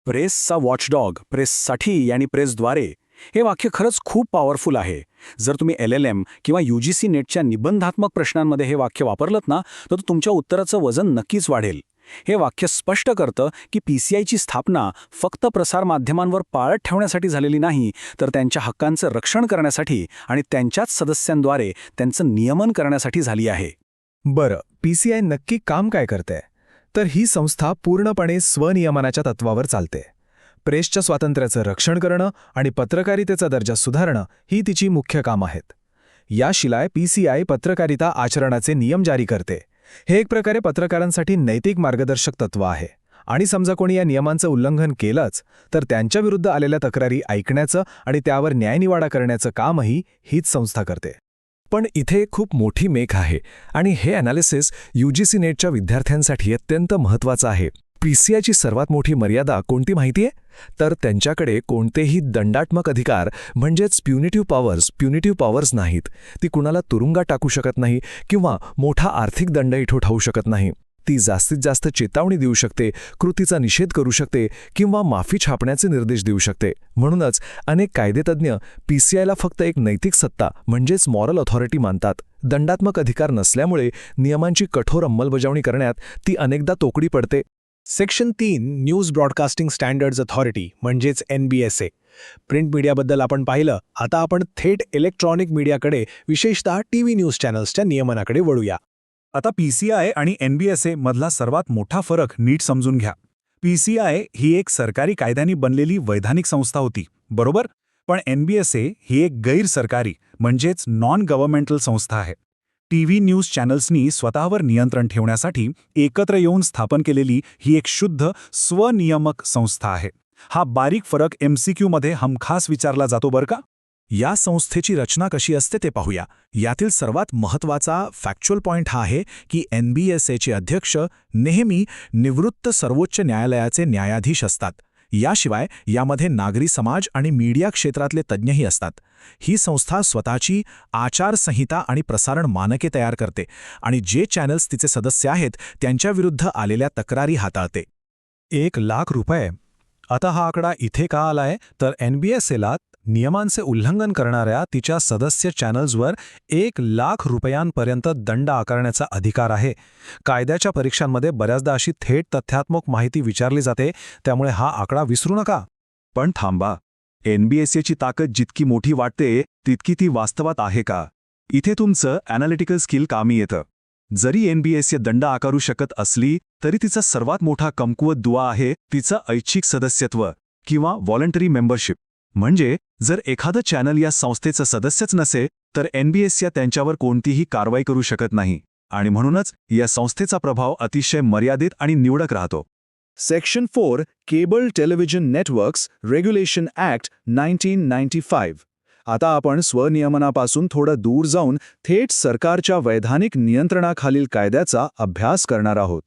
S6: प्रेसचा वॉचडॉग, प्रेससाठी आणि प्रेसद्वारे हे वाक्य खरंच खूप पॉवरफुल आहे. जर तुम्ही LLM किंवा UGC नेटच्या निबंधात्मक प्रश्नांमध्ये हे वाक्य वापरलत ना तर तुमच्या उत्तराचं वजन नक्कीच वाढेल. हे वाक्य स्पष्ट करतं की PCIची स्थापना फक्त प्रसारमाध्यमांवर पाळत ठेवण्यासाठी झालेली नाही, तर त्यांच्या हक्कांचं रक्षण करण्यासाठी आणि त्यांच्याच सदस्यांद्वारे त्यांचं नियमन करण्यासाठी झाली आहे.
S2: बरं, PCI नक्की काम काय करते? तर ही संस्था पूर्णपणे स्वनियमनाच्या तत्वावर चालते. प्रेसच्या स्वातंत्र्याचं रक्षण करणं आणि पत्रकारितेचा दर्जा सुधारणं ही तिची मुख्य कामं आहेत. याशिवाय PCI पत्रकारिता आचरणाचे नियम जारी करते. हे एक प्रकारे पत्रकारांसाठी नैतिक मार्गदर्शक तत्व आहे. आणि समजा कोणी या नियमांचं उल्लंघन केलंच तर त्यांच्याविरुद्ध आलेल्या तक्रारी ऐकण्याचं आणि त्यावर न्यायनिवाडा करण्याचं कामही हीच संस्था करते. पण इथे खूप मोठी मेख आहे आणि हे ॲनालिसिस UGC नेटच्या विद्यार्थ्यांसाठी अत्यंत महत्त्वाचं आहे. PCIची सर्वात मोठी मर्यादा कोणती माहितीये? तर त्यांच्याकडे कोणतेही दंडात्मक अधिकार म्हणजेच प्युनिटिव्ह पॉवर्स नाहीत. ती कुणाला तुरुंगात टाकू शकत नाही किंवा मोठा आर्थिक दंडही ठोठावू शकत नाही.
S3: ती जास्तीत जास्त चेतावणी देऊ शकते, कृतीचा निषेध करू शकते किंवा माफी छापण्याचे निर्देश देऊ शकते. म्हणूनच अनेक कायदेतज्ञ PCIला फक्त एक नैतिक सत्ता म्हणजेच मॉरल ऑथॉरिटी मानतात. दंडात्मक अधिकार नसल्यामुळे नियमांची कठोर अंमलबजावणी करण्यात ती अनेकदा तोकडी पडते.
S7: Section 3 news broadcasting standards authority म्हणजेच NBSA. प्रिंट मीडियाबद्दल आपण पाहिलं. आता आपण थेट इलेक्ट्रॉनिक मीडियाकडे, विशेषतः TV न्यूज चॅनल्सच्या नियमनाकडे वळूया.
S5: आता PCI आणि NBSA मधला सर्वात मोठा फरक नीट समजून घ्या. PCI ही एक सरकारी कायद्याने बनलेली वैधानिक संस्था होती, बरोबर? पण NBSA ही एक गैर-सरकारी म्हणजेच नॉन गव्हर्नमेंटल संस्था आहे. TV न्यूज चॅनल्सनी स्वतःवर नियंत्रण ठेवण्यासाठी एकत्र येऊन स्थापन केलेली ही एक शुद्ध स्वनियामक संस्था आहे. हा बारीक फरक MCQ मध्ये हमखास विचारला जातो बरं का.
S3: या संस्थेची रचना कशी असते ते पाहूया. यातील सर्वात महत्त्वाचा फॅक्च्युअल पॉइंट हा आहे की NBSAचे अध्यक्ष नेहमी निवृत्त सर्वोच्च न्यायालयाचे न्यायाधीश असतात. याशिवाय यामध्ये नागरी समाज आणि मीडिया क्षेत्रातले तज्ज्ञही असतात. ही संस्था स्वतःची आचारसंहिता आणि प्रसारण मानके तयार करते आणि जे चॅनल्स तिचे सदस्य आहेत त्यांच्याविरुद्ध आलेल्या तक्रारी हाताळते.
S7: 1,00,000 रुपये. आता हा आकडा इथे का आलाय तर NBSAला नियमांचे उल्लंघन करणाऱ्या तिच्या सदस्य चॅनल्सवर 1,00,000 रुपयांपर्यंत दंड आकारण्याचा अधिकार आहे. कायद्याच्या परीक्षांमध्ये बऱ्याचदा अशी थेट तथ्यात्मक माहिती विचारली जाते, त्यामुळे हा आकडा विसरू नका.
S6: पण थांबा, NBSAची ताकद जितकी मोठी वाटते तितकी ती वास्तवात आहे का? इथे तुमचं ॲनालिटिकल स्किल कामी येतं. जरी NBSA दंड आकारू शकत असली तरी तिचा सर्वात मोठा कमकुवत दुवा आहे तिचं ऐच्छिक सदस्यत्व किंवा व्हॉलंटरी मेंबरशिप. म्हणजे जर एखादं चॅनल या संस्थेचं सदस्यच नसे तर NBSA त्यांच्यावर कोणतीही कारवाई करू शकत नाही आणि म्हणूनच या संस्थेचा प्रभाव अतिशय मर्यादित आणि निवडक राहतो.
S3: Section 4 cable television networks regulation act 1995. आता आपण स्वनियमनापासून थोडं दूर जाऊन थेट सरकारच्या वैधानिक नियंत्रणाखालील कायद्याचा अभ्यास करणार आहोत.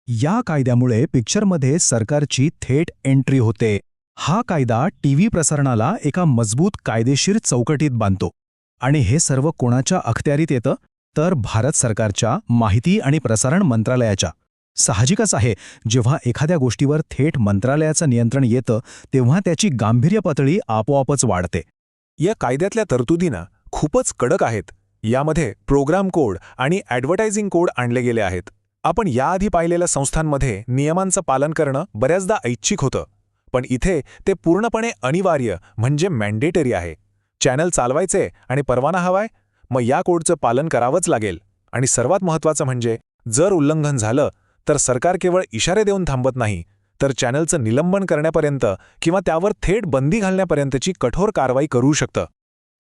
S7: या कायद्यामुळे पिक्चरमध्ये सरकारची थेट एंट्री होते. हा कायदा TV प्रसारणाला एका मजबूत कायदेशीर चौकटीत बांधतो. आणि हे सर्व कोणाच्या अखत्यारीत येतं तर भारत सरकारच्या माहिती आणि प्रसारण मंत्रालयाच्या. साहजिकच आहे, जेव्हा एखाद्या गोष्टीवर थेट मंत्रालयाचं नियंत्रण येतं तेव्हा त्याची गांभीर्य पातळी आपोआपच वाढते.
S2: या कायद्यातल्या तरतुदींना खूपच कडक आहेत. यामध्ये प्रोग्राम कोड आणि ॲडव्हर्टायझिंग कोड आणले गेले आहेत. आपण याआधी पाहिलेल्या संस्थांमध्ये नियमांचं पालन करणं बऱ्याचदा ऐच्छिक होतं, पण इथे ते पूर्णपणे अनिवार्य म्हणजे मॅन्डेटरी आहे. चॅनल चालवायचे आणि परवाना हवाय, मग या कोडचं पालन करावंच लागेल. आणि सर्वात महत्त्वाचं म्हणजे जर उल्लंघन झालं तर सरकार केवळ इशारे देऊन थांबत नाही, तर चॅनलचं निलंबन करण्यापर्यंत किंवा त्यावर थेट बंदी घालण्यापर्यंतची कठोर कारवाई करू शकतं.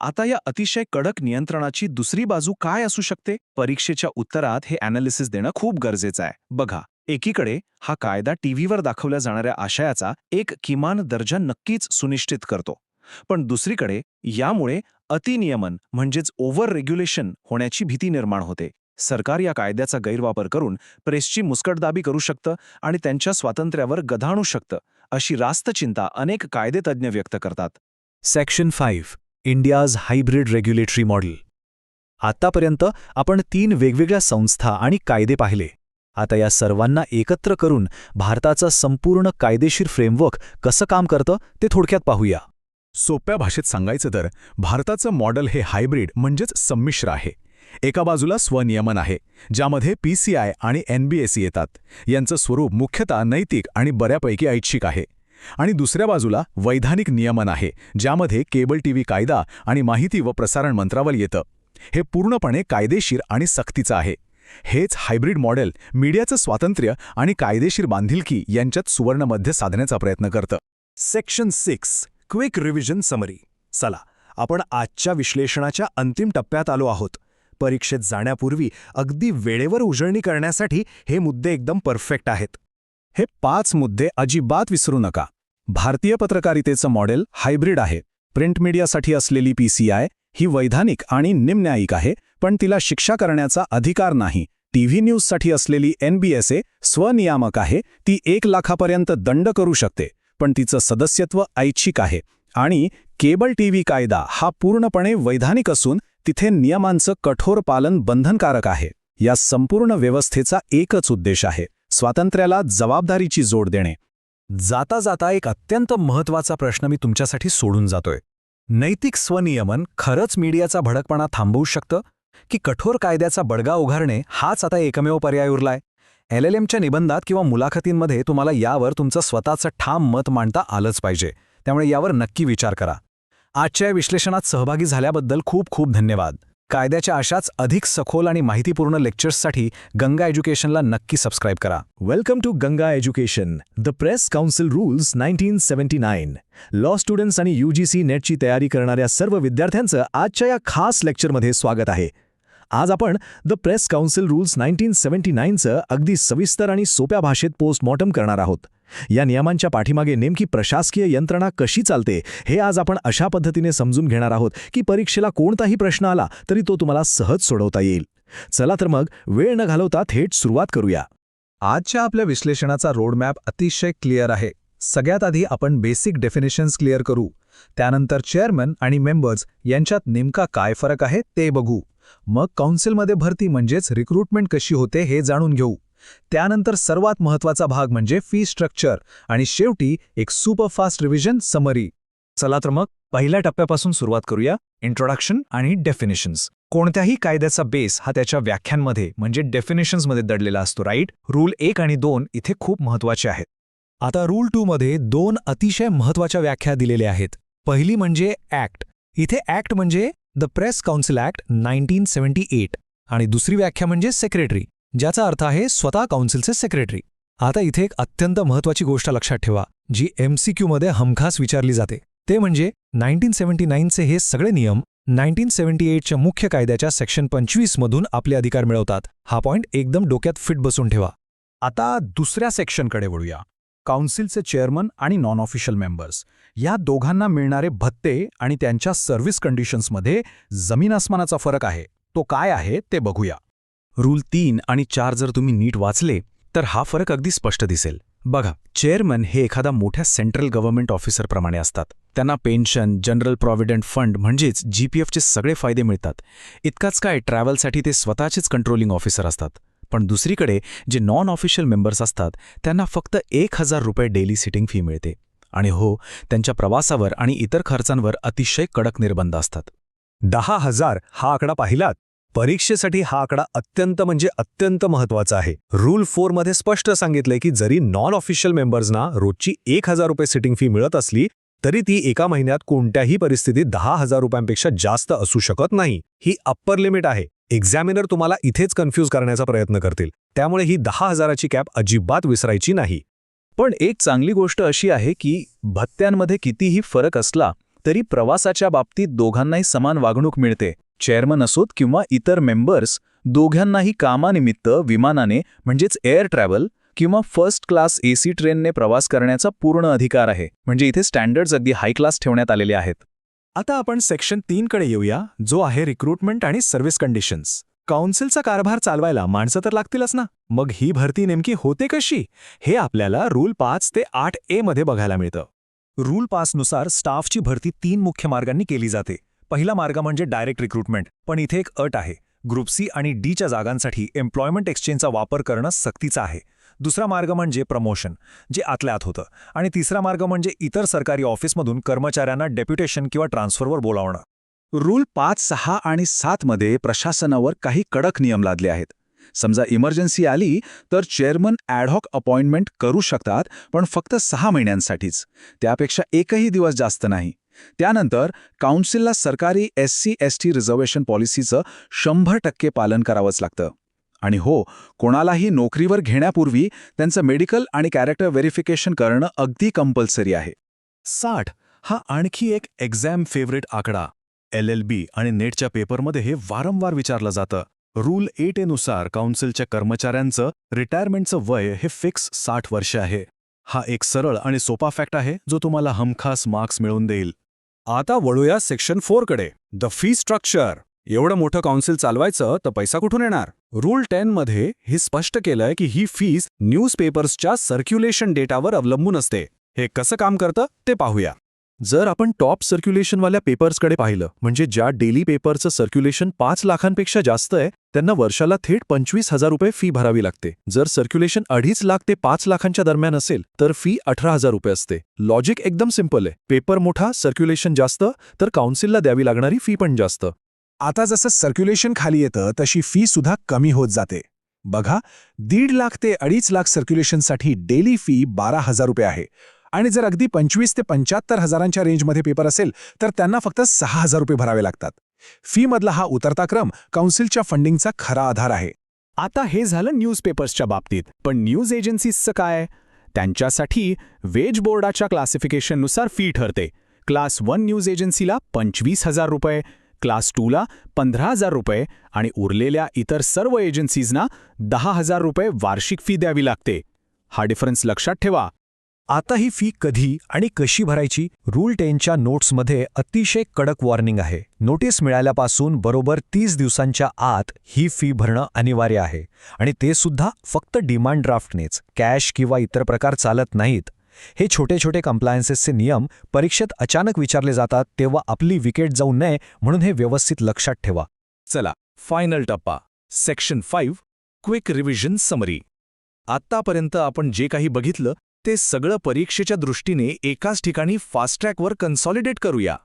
S6: आता या अतिशय कडक नियंत्रणाची दुसरी बाजू काय असू शकते? परीक्षेच्या उत्तरात हे ॲनालिसिस देणं खूप गरजेचं आहे. बघा, एकीकडे हा कायदा टीव्हीवर दाखवल्या जाणाऱ्या आशयाचा एक किमान दर्जा नक्कीच सुनिश्चित करतो, पण दुसरीकडे यामुळे अतिनियमन म्हणजेच ओव्हर रेग्युलेशन होण्याची भीती निर्माण होते. सरकार या कायद्याचा गैरवापर करून प्रेसची मुस्कटदाबी करू शकतं आणि त्यांच्या स्वातंत्र्यावर गदा आणू शकतं, अशी रास्त चिंता अनेक कायदेतज्ञ व्यक्त करतात.
S7: Section 5 India's hybrid regulatory model. आतापर्यंत आपण 3 वेगवेगळ्या संस्था आणि कायदे पाहिले. आता या सर्वांना एकत्र करून भारताचं संपूर्ण कायदेशीर फ्रेमवर्क कसं काम करतं ते थोडक्यात पाहूया.
S3: सोप्या भाषेत सांगायचं तर भारताचं मॉडेल हे हायब्रिड म्हणजेच संमिश्र आहे. एका बाजूला स्वनियमन आहे, ज्यामध्ये PCI आणि NBSA येतात. यांचं स्वरूप मुख्यतः नैतिक आणि बऱ्यापैकी ऐच्छिक आहे. आणि दुसऱ्या बाजूला वैधानिक नियमन आहे, ज्यामध्ये केबल TV कायदा आणि माहिती व प्रसारण मंत्रालय येतं. हे पूर्णपणे कायदेशीर आणि सक्तीचं आहे. हेच हायब्रिड मॉडेल मीडियाचं स्वातंत्र्य आणि कायदेशीर बांधिलकी यांच्यात सुवर्णमध्य साधण्याचा प्रयत्न करतं.
S2: Section 6 quick revision summary. चला, आपण आजच्या विश्लेषणाच्या अंतिम टप्प्यात आलो आहोत. परीक्षेत जाण्यापूर्वी अगदी वेळेवर उजळणी करण्यासाठी हे मुद्दे एकदम परफेक्ट आहेत.
S3: हे 5 मुद्दे अजिबात विसरू नका. भारतीय पत्रकारितेचं मॉडेल हायब्रिड आहे. प्रिंट मीडियासाठी असलेली PCI ही वैधानिक आणि निमन्यायिक आहे, पण तिला शिक्षा करण्याचा अधिकार नाही. TV न्यूजसाठी असलेली NBSA स्वनियामक आहे. ती 1,00,000पर्यंत दंड करू शकते, पण तिचं सदस्यत्व ऐच्छिक आहे. आणि केबल TV कायदा हा पूर्णपणे वैधानिक असून तिथे नियमांचं कठोर पालन बंधनकारक आहे. या संपूर्ण व्यवस्थेचा एकच उद्देश आहे, स्वातंत्र्याला जबाबदारीची जोड देणे.
S7: जाता जाता एक अत्यंत महत्त्वाचा प्रश्न मी तुमच्यासाठी सोडून जातोय. नैतिक स्वनियमन खरंच मीडियाचा भडकपणा थांबवू शकतं की कठोर कायद्याचा बडगा उगारणे हाच आता एकमेव पर्याय उरलाय? LLMच्या निबंधात किंवा मुलाखतींमध्ये तुम्हाला यावर तुमचं स्वतःचं ठाम मत मांडता आलंच पाहिजे, त्यामुळे यावर नक्की विचार करा. आजच्या या विश्लेषणात सहभागी झाल्याबद्दल खूप खूप धन्यवाद. कायद्याच्या अशाच अधिक सखोल आणि माहितीपूर्ण लेक्चर्ससाठी गंगा एज्युकेशनला नक्की सबस्क्राईब करा.
S3: Welcome to Ganga education, the press council rules 1979. Law students आणि UGC नेटची तयारी करणाऱ्या सर्व विद्यार्थ्यांचं आजच्या या खास लेक्चरमध्ये स्वागत आहे. आज आपण द प्रेस काउन्सिल रूल्स 1979चं अगदी सविस्तर आणि सोप्या भाषेत पोस्टमॉर्टम करणार आहोत. या नियमांच्या पाठीमागे नेमकी प्रशासकीय यंत्रणा कशी चालते हे आज आपण अशा पद्धतीने समजून घेणार आहोत की परीक्षेला कोणताही प्रश्न आला तरी तो तुम्हाला सहज सोडवता येईल. चला तर मग वेळ न घालवता थेट सुरुवात करूया.
S7: आजच्या आपल्या विश्लेषणाचा रोडमॅप अतिशय क्लिअर आहे. सगळ्यात आधी आपण बेसिक डेफिनेशन्स क्लिअर करू. त्यानंतर चेअरमन आणि मेंबर्स यांच्यात नेमका काय फरक आहे ते बघू. मग काउन्सिलमध्ये भरती म्हणजेच रिक्रुटमेंट कशी होते हे जाणून घेऊ. त्यानंतर सर्वात महत्त्वाचा भाग म्हणजे फी स्ट्रक्चर आणि शेवटी एक सुपरफास्ट रिव्हिजन समरी. चला तर मग पहिल्या टप्प्यापासून सुरुवात करूया, इंट्रोडक्शन आणि डेफिनेशन्स. कोणत्याही कायद्याचा बेस हा त्याच्या व्याख्यांमध्ये म्हणजे डेफिनेशन्समध्ये दडलेला असतो, राईट? रूल 1 आणि 2 इथे खूप महत्त्वाचे आहेत. आता रूल 2 मध्ये 2 अतिशय महत्त्वाच्या व्याख्या दिलेल्या आहेत. पहिली म्हणजे ॲक्ट. इथे ॲक्ट म्हणजे द प्रेस काउन्सिल ॲक्ट 1978 आणि दुसरी व्याख्या म्हणजे सेक्रेटरी, ज्याचा अर्थ आहे स्वतः काउन्सिलचे सेक्रेटरी. आता इथे एक अत्यंत महत्त्वाची गोष्ट लक्षात ठेवा, जी MCQ मध्ये हमखास विचारली जाते. ते म्हणजे 1979चे हे सगळे नियम 1978च्या मुख्य कायद्याच्या सेक्शन 25 मधून आपले अधिकार मिळवतात. हा पॉइंट एकदम डोक्यात फिट बसून ठेवा. आता दुसऱ्या सेक्शनकडे वळूया. काउन्सिलचे चेअरमन आणि नॉन ऑफिशियल मेंबर्स या दोघांना मिळणारे भत्ते आणि त्यांच्या सर्व्हिस कंडिशन्समध्ये जमीन आसमानाचा फरक आहे. तो काय आहे ते बघूया. रूल 3 आणि 4 जर तुम्ही नीट वाचले तर हा फरक अगदी स्पष्ट दिसेल. बघा, चेअरमन हे एखादा मोठ्या सेंट्रल गव्हर्नमेंट ऑफिसरप्रमाणे असतात. त्यांना पेन्शन, जनरल प्रॉव्हिडंट फंड म्हणजेच GPFचे सगळे फायदे मिळतात. इतकाच काय, ट्रॅव्हलसाठी ते स्वतःचेच कंट्रोलिंग ऑफिसर असतात. पण दुसरीकडे जे नॉन ऑफिशियल मेंबर्स असतात त्यांना फक्त 1000 रुपये डेली सिटिंग फी मिळते. आणि हो, त्यांच्या प्रवासावर आणि इतर खर्चांवर अतिशय कडक निर्बंध असतात. 10,000 हा आकडा पाहिलात? परीक्षेसाठी हा आकडा अत्यंत महत्त्वाचा आहे. रूल 4 मध्ये स्पष्ट सांगितलंय की जरी नॉन ऑफिशियल मेंबर्सना रोजची 1000 रुपये सिटिंग फी मिळत असली तरी ती एका महिन्यात कोणत्याही परिस्थितीत 10,000 रुपयांपेक्षा जास्त असू शकत नाही. ही अप्पर लिमिट आहे. एक्झामिनर तुम्हाला इथेच कन्फ्यूज करण्याचा प्रयत्न करतील, त्यामुळे ही 10,000ची कॅप अजिबात विसरायची नाही.
S6: पण एक चांगली गोष्ट अशी आहे की भत्त्यांमध्ये कितीही फरक असला तरी प्रवासाच्या बाबतीत दोघांनाही समान वागणूक मिळते. चेअरमन असोत किंवा इतर मेंबर्स, दोघांनाही कामानिमित्त विमानाने म्हणजेच एअर ट्रॅव्हल किंवा फर्स्ट क्लास AC ट्रेनने प्रवास करण्याचा पूर्ण अधिकार आहे. म्हणजे इथे स्टँडर्ड्स अगदी हाय क्लास ठेवण्यात आलेले आहेत.
S7: आता आपण सेक्शन 3 कडे येऊया, जो आहे रिक्रुटमेंट आणि सर्व्हिस कंडिशन्स. काउन्सिलचा कारभार चालवायला माणसं तर लागतीलच ना. मग ही भरती नेमकी होते कशी हे आपल्याला रूल 5 ते 8A मध्ये बघायला मिळतं. रूल 5 नुसार स्टाफची भरती 3 मुख्य मार्गांनी केली जाते. पहिला मार्ग म्हणजे डायरेक्ट रिक्रुटमेंट, पण इथे एक अट आहे. ग्रुप C आणि Dच्या जागांसाठी एम्प्लॉयमेंट एक्सचेंजचा वापर करणं सक्तीचं आहे. दुसरा मार्ग म्हणजे प्रमोशन, जे आतल्या आत होतं. आणि तिसरा मार्ग म्हणजे इतर सरकारी ऑफिसमधून कर्मचाऱ्यांना डेप्युटेशन किंवा ट्रान्सफरवर बोलावणं.
S6: रूल 5, 6 आणि 7 मध्ये प्रशासनावर काही कडक नियम लादले आहेत. समजा इमर्जन्सी आली तर चेअरमन ॲडहॉक अपॉइंटमेंट करू शकतात, पण फक्त 6 महिन्यांसाठीच, त्यापेक्षा एकही दिवस जास्त नाही. त्यानंतर काउन्सिलला सरकारी SC/ST रिझर्वेशन पॉलिसीचं 100% पालन करावंच लागतं. आणि हो, कोणालाही नोकरीवर घेण्यापूर्वी त्यांचं मेडिकल आणि कॅरेक्टर व्हेरिफिकेशन करणं अगदी कंपल्सरी आहे.
S7: 60 हा आणखी एक एक्झाम फेवरेट आकडा. LLB आणि नेटच्या पेपरमध्ये हे वारंवार विचारलं जातं. रूल 8A नुसार काउन्सिलच्या कर्मचाऱ्यांचं रिटायरमेंटचं वय हे फिक्स 60 वर्ष आहे. हा एक सरळ आणि सोपा फॅक्ट आहे जो तुम्हाला हमखास मार्क्स मिळवून देईल. आता वळूया सेक्शन 4 कडे, द फी स्ट्रक्चर. एवढं मोठं काउन्सिल चालवायचं तर पैसा कुठून येणार? रूल 10 मध्ये हे स्पष्ट केलंय की ही फीस न्यूजपेपर्सच्या सर्क्युलेशन डेटावर अवलंबून असते. हे कसं काम करतं ते पाहूया.
S3: जर आपण टॉप सर्क्युलेशनवाल्या पेपर्सकडे पाहिलं, म्हणजे ज्या डेली पेपरचं सर्क्युलेशन 5 लाखांपेक्षा जास्त आहे, त्यांना वर्षाला थेट 25,000 रुपये फी भरावी लागते. जर सर्क्युलेशन 2.5 लाख ते 5 लाखांच्या दरम्यान असेल तर फी 18,000 रुपये असते. लॉजिक एकदम सिंपल आहे. पेपर मोठा, सर्क्युलेशन जास्त, तर काउन्सिलला द्यावी लागणारी फी पण जास्त.
S2: आता जसं सर्क्युलेशन खाली येतं तशी फी सुद्धा कमी होत जाते. बघा, 1.5 लाख ते 2.5 लाख सर्क्युलेशनसाठी डेली फी 12,000 रुपये आहे आणि जर अगदी 25 ते 75 हजारांच्या रेंजमध्ये पेपर असेल तर त्यांना फक्त 6,000 रुपये भरावे लागतात. फीमधला हा उतरता क्रम काउन्सिलच्या फंडिंगचा खरा आधार आहे.
S4: आता हे झालं न्यूजपेपर्सच्या बाबतीत, पण न्यूज एजन्सीजचं काय? त्यांच्यासाठी वेज बोर्डाच्या क्लासिफिकेशननुसार फी ठरते. क्लास 1 न्यूज एजन्सीला 25,000 रुपये, क्लास 2ला 15,000 रुपये आणि उरलेल्या इतर सर्व एजन्सीजना 10,000 रुपये वार्षिक फी द्यावी लागते. हा डिफरन्स लक्षात ठेवा.
S3: आता ही फी कधी आणि कशी भरायची? रूल 10च्या नोट्समध्ये अतिशय कडक वॉर्निंग आहे. नोटीस मिळाल्यापासून बरोबर 30 दिवसांच्या आत ही फी भरणं अनिवार्य आहे आणि ते सुद्धा फक्त डिमांड ड्राफ्टनेच. कॅश किंवा इतर प्रकार चालत नाहीत. हे छोटे छोटे कंप्लायन्सेसचे नियम परीक्षेत अचानक विचारले जातात तेव्हा आपली विकेट जाऊ नये म्हणून हे व्यवस्थित लक्षात ठेवा.
S6: चला, फायनल टप्पा, सेक्शन 5, क्विक रिव्हिजन समरी. आत्तापर्यंत आपण जे काही बघितलं ते सगळं परीक्षेच्या दृष्टीने एकाच ठिकाणी फास्ट ट्रॅकवर कन्सॉलिडेट करूया.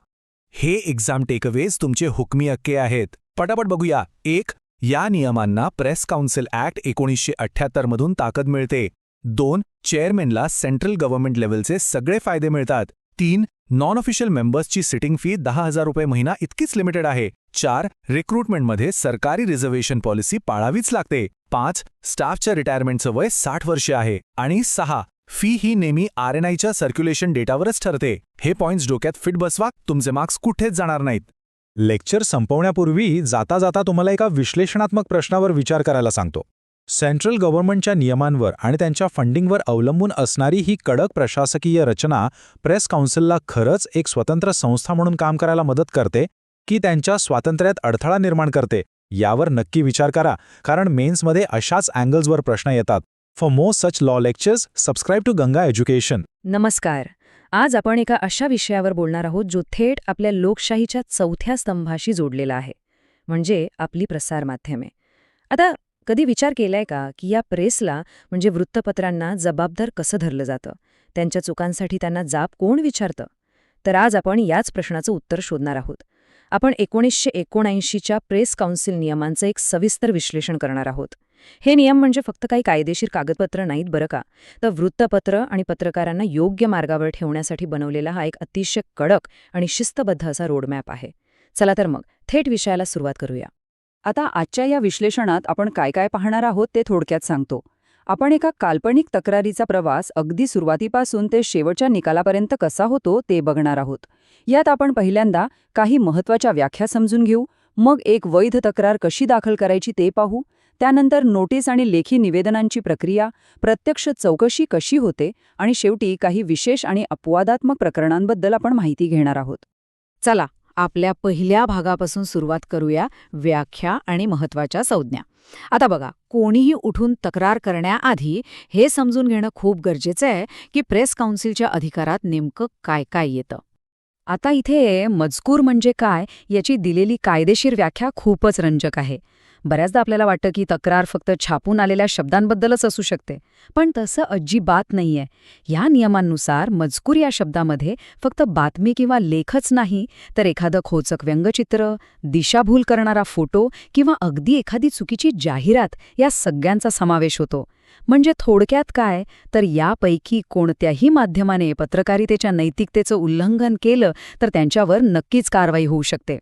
S3: हे एक्झाम टेकअवेज तुमचे हुकमी हक्के आहेत. पटापट बघूया. 1. या नियमांना प्रेस काउन्सिल ॲक्ट 1978 मधून ताकद मिळते. 2. चेअरमॅनला सेंट्रल गव्हर्नमेंट लेव्हलचे सगळे फायदे मिळतात. 3. नॉन ऑफिशियल मेंबर्सची सिटिंग फी 10,000 रुपये महिना इतकीच लिमिटेड आहे. 4. रिक्रुटमेंटमध्ये सरकारी रिझर्वेशन पॉलिसी पाळावीच लागते. 5. स्टाफच्या रिटायरमेंटचं वय 60 वर्षे आहे. आणि 6. फी ही नेहमी RNIच्या सर्क्युलेशन डेटावरच ठरते. हे पॉइंट्स डोक्यात फिट बसवा, तुमचे मार्क्स कुठेच जाणार नाहीत.
S7: लेक्चर संपवण्यापूर्वी जाता जाता तुम्हाला एका विश्लेषणात्मक प्रश्नावर विचार करायला सांगतो. सेंट्रल गव्हर्नमेंटच्या नियमांवर आणि त्यांच्या फंडिंगवर अवलंबून असणारी ही कडक प्रशासकीय रचना प्रेस काउन्सिलला खरंच एक स्वतंत्र संस्था म्हणून काम करायला मदत करते की त्यांच्या स्वातंत्र्यात अडथळा निर्माण करते? यावर नक्की विचार करा, कारण मेन्समध्ये अशाच अँगल्सवर प्रश्न येतात. For more such law lectures, subscribe to Ganga education.
S9: नमस्कार. आज आपण एका अशा विषयावर बोलणार आहोत जो थेट आपल्या लोकशाहीच्या चौथ्या स्तंभाशी जोडलेला आहे, म्हणजे आपली प्रसारमाध्यमे. आता कधी विचार केलाय का की या प्रेसला म्हणजे वृत्तपत्रांना जबाबदार कसं धरलं जातं? त्यांच्या चुकांसाठी त्यांना जाब कोण विचारतं? तर आज आपण याच प्रश्नाचं उत्तर शोधणार आहोत. आपण 1979च्या प्रेस काउन्सिल नियमांचं एक सविस्तर विश्लेषण करणार आहोत. हे नियम म्हणजे फक्त काही कायदेशीर कागदपत्र नाहीत बरं का, तर वृत्तपत्र आणि पत्रकारांना योग्य मार्गावर ठेवण्यासाठी बनवलेला हा एक अतिशय कडक आणि शिस्तबद्ध असा रोडमॅप आहे. चला तर मग थेट विषयाला सुरुवात करूया.
S8: आता आजच्या या विश्लेषणात आपण काय काय पाहणार आहोत ते थोडक्यात सांगतो. आपण एका काल्पनिक तक्रारीचा प्रवास अगदी सुरुवातीपासून ते शेवटच्या निकालापर्यंत कसा होतो ते बघणार आहोत. यात आपण पहिल्यांदा काही महत्त्वाच्या व्याख्या समजून घेऊ, मग एक वैध तक्रार कशी दाखल करायची ते पाहू, त्यानंतर नोटीस आणि लेखी निवेदनांची प्रक्रिया, प्रत्यक्ष चौकशी कशी होते आणि शेवटी काही विशेष आणि अपवादात्मक प्रकरणांबद्दल आपण माहिती घेणार आहोत.
S9: चला आपल्या पहिल्या भागापासून सुरुवात करूया, व्याख्या आणि महत्त्वाच्या संज्ञा. आता बघा, कोणीही उठून तक्रार करण्याआधी हे समजून घेणं खूप गरजेचं आहे की प्रेस काउन्सिलच्या अधिकारात नेमकं काय काय येतं. आता इथे मजकूर म्हणजे काय याची दिलेली कायदेशीर व्याख्या खूपच रंजक आहे. बऱ्याचदा आपल्याला वाटतं की तक्रार फक्त छापून आलेल्या शब्दांबद्दलच असू शकते, पण तसं अजिबात नाहीये. या नियमांनुसार मजकूर या शब्दामध्ये फक्त बातमी किंवा लेखच नाही, तर एखादं खोचक व्यंगचित्र, दिशाभूल करणारा फोटो किंवा अगदी एखादी चुकीची जाहिरात या सगळ्यांचा समावेश होतो. म्हणजे थोडक्यात काय, तर यापैकी कोणत्याही माध्यमाने पत्रकारितेच्या नैतिकतेचं उल्लंघन केलं तर त्यांच्यावर नक्कीच कारवाई होऊ शकते.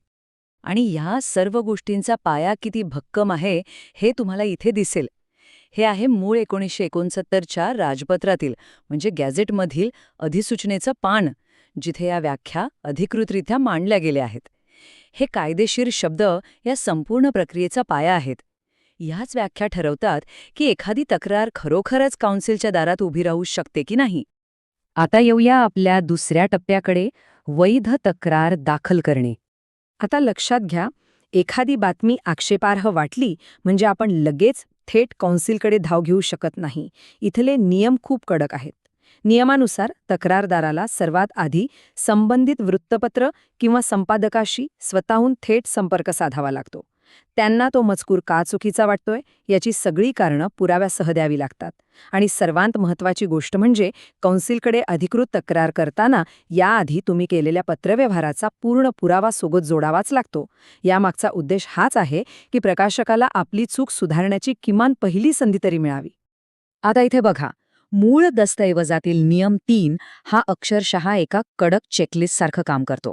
S9: आणि ह्या सर्व गोष्टींचा पाया किती भक्कम आहे हे तुम्हाला इथे दिसेल. हे आहे मूळ 1969च्या राजपत्रातील म्हणजे गॅझेटमधील अधिसूचनेचं पान, जिथे या व्याख्या अधिकृतरित्या मांडल्या गेल्या आहेत. हे कायदेशीर शब्द या संपूर्ण प्रक्रियेचा पाया आहेत. ह्याच व्याख्या ठरवतात की एखादी तक्रार खरोखरच काउन्सिलच्या दारात उभी राहू शकते की नाही. आता येऊया आपल्या दुसऱ्या टप्प्याकडे, वैध तक्रार दाखल करणे. आता लक्षात घ्या, एखादी बातमी आक्षेपार्ह वाटली म्हणजे आपण लगेच थेट काउन्सिलकडे धाव घेऊ शकत नाही. इथले नियम खूप कडक आहेत.
S8: नियमानुसार तक्रारदाराला सर्वात आधी संबंधित वृत्तपत्र किंवा संपादकाशी स्वतःहून थेट संपर्क साधावा लागतो. त्यांना तो मजकूर का चुकीचा वाटतोय याची सगळी कारणं पुराव्यासह द्यावी लागतात. आणि सर्वांत महत्त्वाची गोष्ट म्हणजे कौन्सिलकडे अधिकृत तक्रार करताना याआधी तुम्ही केलेल्या पत्रव्यवहाराचा पूर्ण पुरावा सोबत जोडावाच लागतो. यामागचा उद्देश हाच आहे की प्रकाशकाला आपली चूक सुधारण्याची किमान पहिली संधी तरी मिळावी. आता इथे बघा, मूळ दस्तऐवजातील नियम 3 हा अक्षरशः एका कडक चेकलिस्टसारखं काम करतो.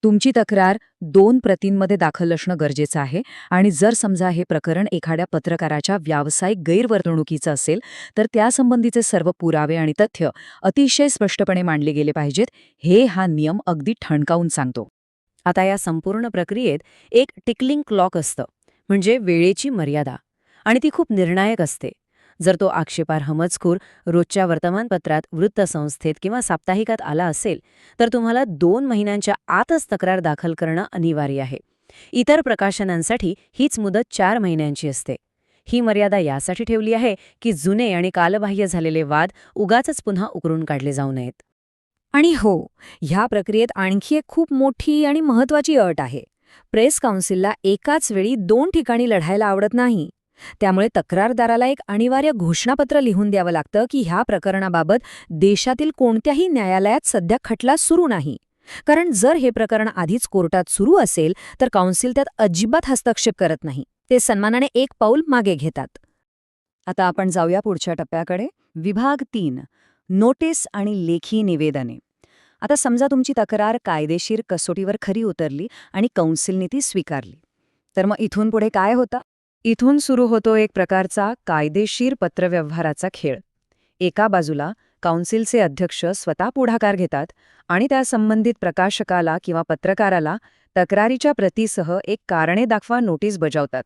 S8: तुमची तक्रार 2 प्रतींमध्ये दाखल असणं गरजेचं आहे आणि जर समजा हे प्रकरण एखाद्या पत्रकाराच्या व्यावसायिक गैरवर्तणुकीचं असेल तर त्यासंबंधीचे सर्व पुरावे आणि तथ्य अतिशय स्पष्टपणे मांडले गेले पाहिजेत, हे हा नियम अगदी ठणकावून सांगतो. आता या संपूर्ण प्रक्रियेत एक टिकलिंग क्लॉक असतं, म्हणजे वेळेची मर्यादा, आणि ती खूप निर्णायक असते. जर तो आक्षेपार्ह मजकूर रोजच्या वर्तमानपत्रात, वृत्तसंस्थेत किंवा साप्ताहिकात आला असेल तर तुम्हाला 2 महिन्यांच्या आतच तक्रार दाखल करणं अनिवार्य आहे. इतर प्रकाशनांसाठी हीच मुदत 4 महिन्यांची असते. ही मर्यादा यासाठी ठेवली आहे की जुने आणि कालबाह्य झालेले वाद उगाचच पुन्हा उकरून काढले जाऊ नयेत. आणि हो, ह्या प्रक्रियेत आणखी एक खूप मोठी आणि महत्त्वाची अट आहे. प्रेस काउन्सिलला एकाच वेळी 2 ठिकाणी लढायला आवडत नाही. त्यामुळे तक्रारदाराला एक अनिवार्य घोषणापत्र लिहून द्यावं लागतं की ह्या प्रकरणाबाबत देशातील कोणत्याही न्यायालयात सध्या खटला सुरू नाही. कारण जर हे प्रकरण आधीच कोर्टात सुरू असेल तर काउन्सिल त्यात अजिबात हस्तक्षेप करत नाही. ते सन्मानाने एक पाऊल मागे घेतात. आता आपण जाऊया पुढच्या टप्प्याकडे. विभाग 3, नोटीस आणि लेखी निवेदने. आता समजा तुमची तक्रार कायदेशीर कसोटीवर खरी उतरली आणि कौन्सिलने ती स्वीकारली. तर मग इथून पुढे काय होतं? इथून सुरू होतो एक प्रकारचा कायदेशीर पत्रव्यवहाराचा खेळ. एका बाजूला काउन्सिलचे अध्यक्ष स्वतः पुढाकार घेतात आणि त्या संबंधित प्रकाशकाला किंवा पत्रकाराला तक्रारीच्या प्रतीसह एक कारणे दाखवा नोटीस बजावतात.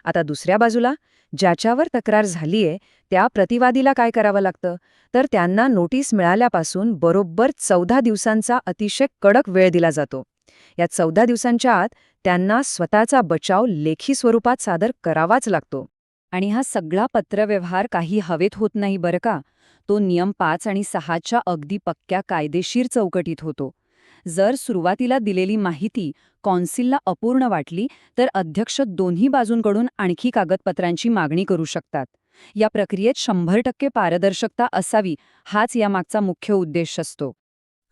S8: आता दुसऱ्या बाजूला ज्याच्यावर तक्रार झालीये त्या प्रतिवादीला काय करावं लागतं, तर त्यांना नोटीस मिळाल्यापासून बरोबर 14 दिवसांचा अतिशय कडक वेळ दिला जातो. या 14 दिवसांच्या आत त्यांना स्वतःचा बचाव लेखी स्वरूपात सादर करावाच लागतो. आणि हा सगळा पत्रव्यवहार काही हवेत होत नाही बरं का. तो नियम 5 आणि 6च्या अगदी पक्क्या कायदेशीर चौकटीत होतो. जर सुरुवातीला दिलेली माहिती कौन्सिलला अपूर्ण वाटली तर अध्यक्ष दोन्ही बाजूंकडून आणखी कागदपत्रांची मागणी करू शकतात. या प्रक्रियेत 100% पारदर्शकता असावी, हाच यामागचा मुख्य उद्देश असतो.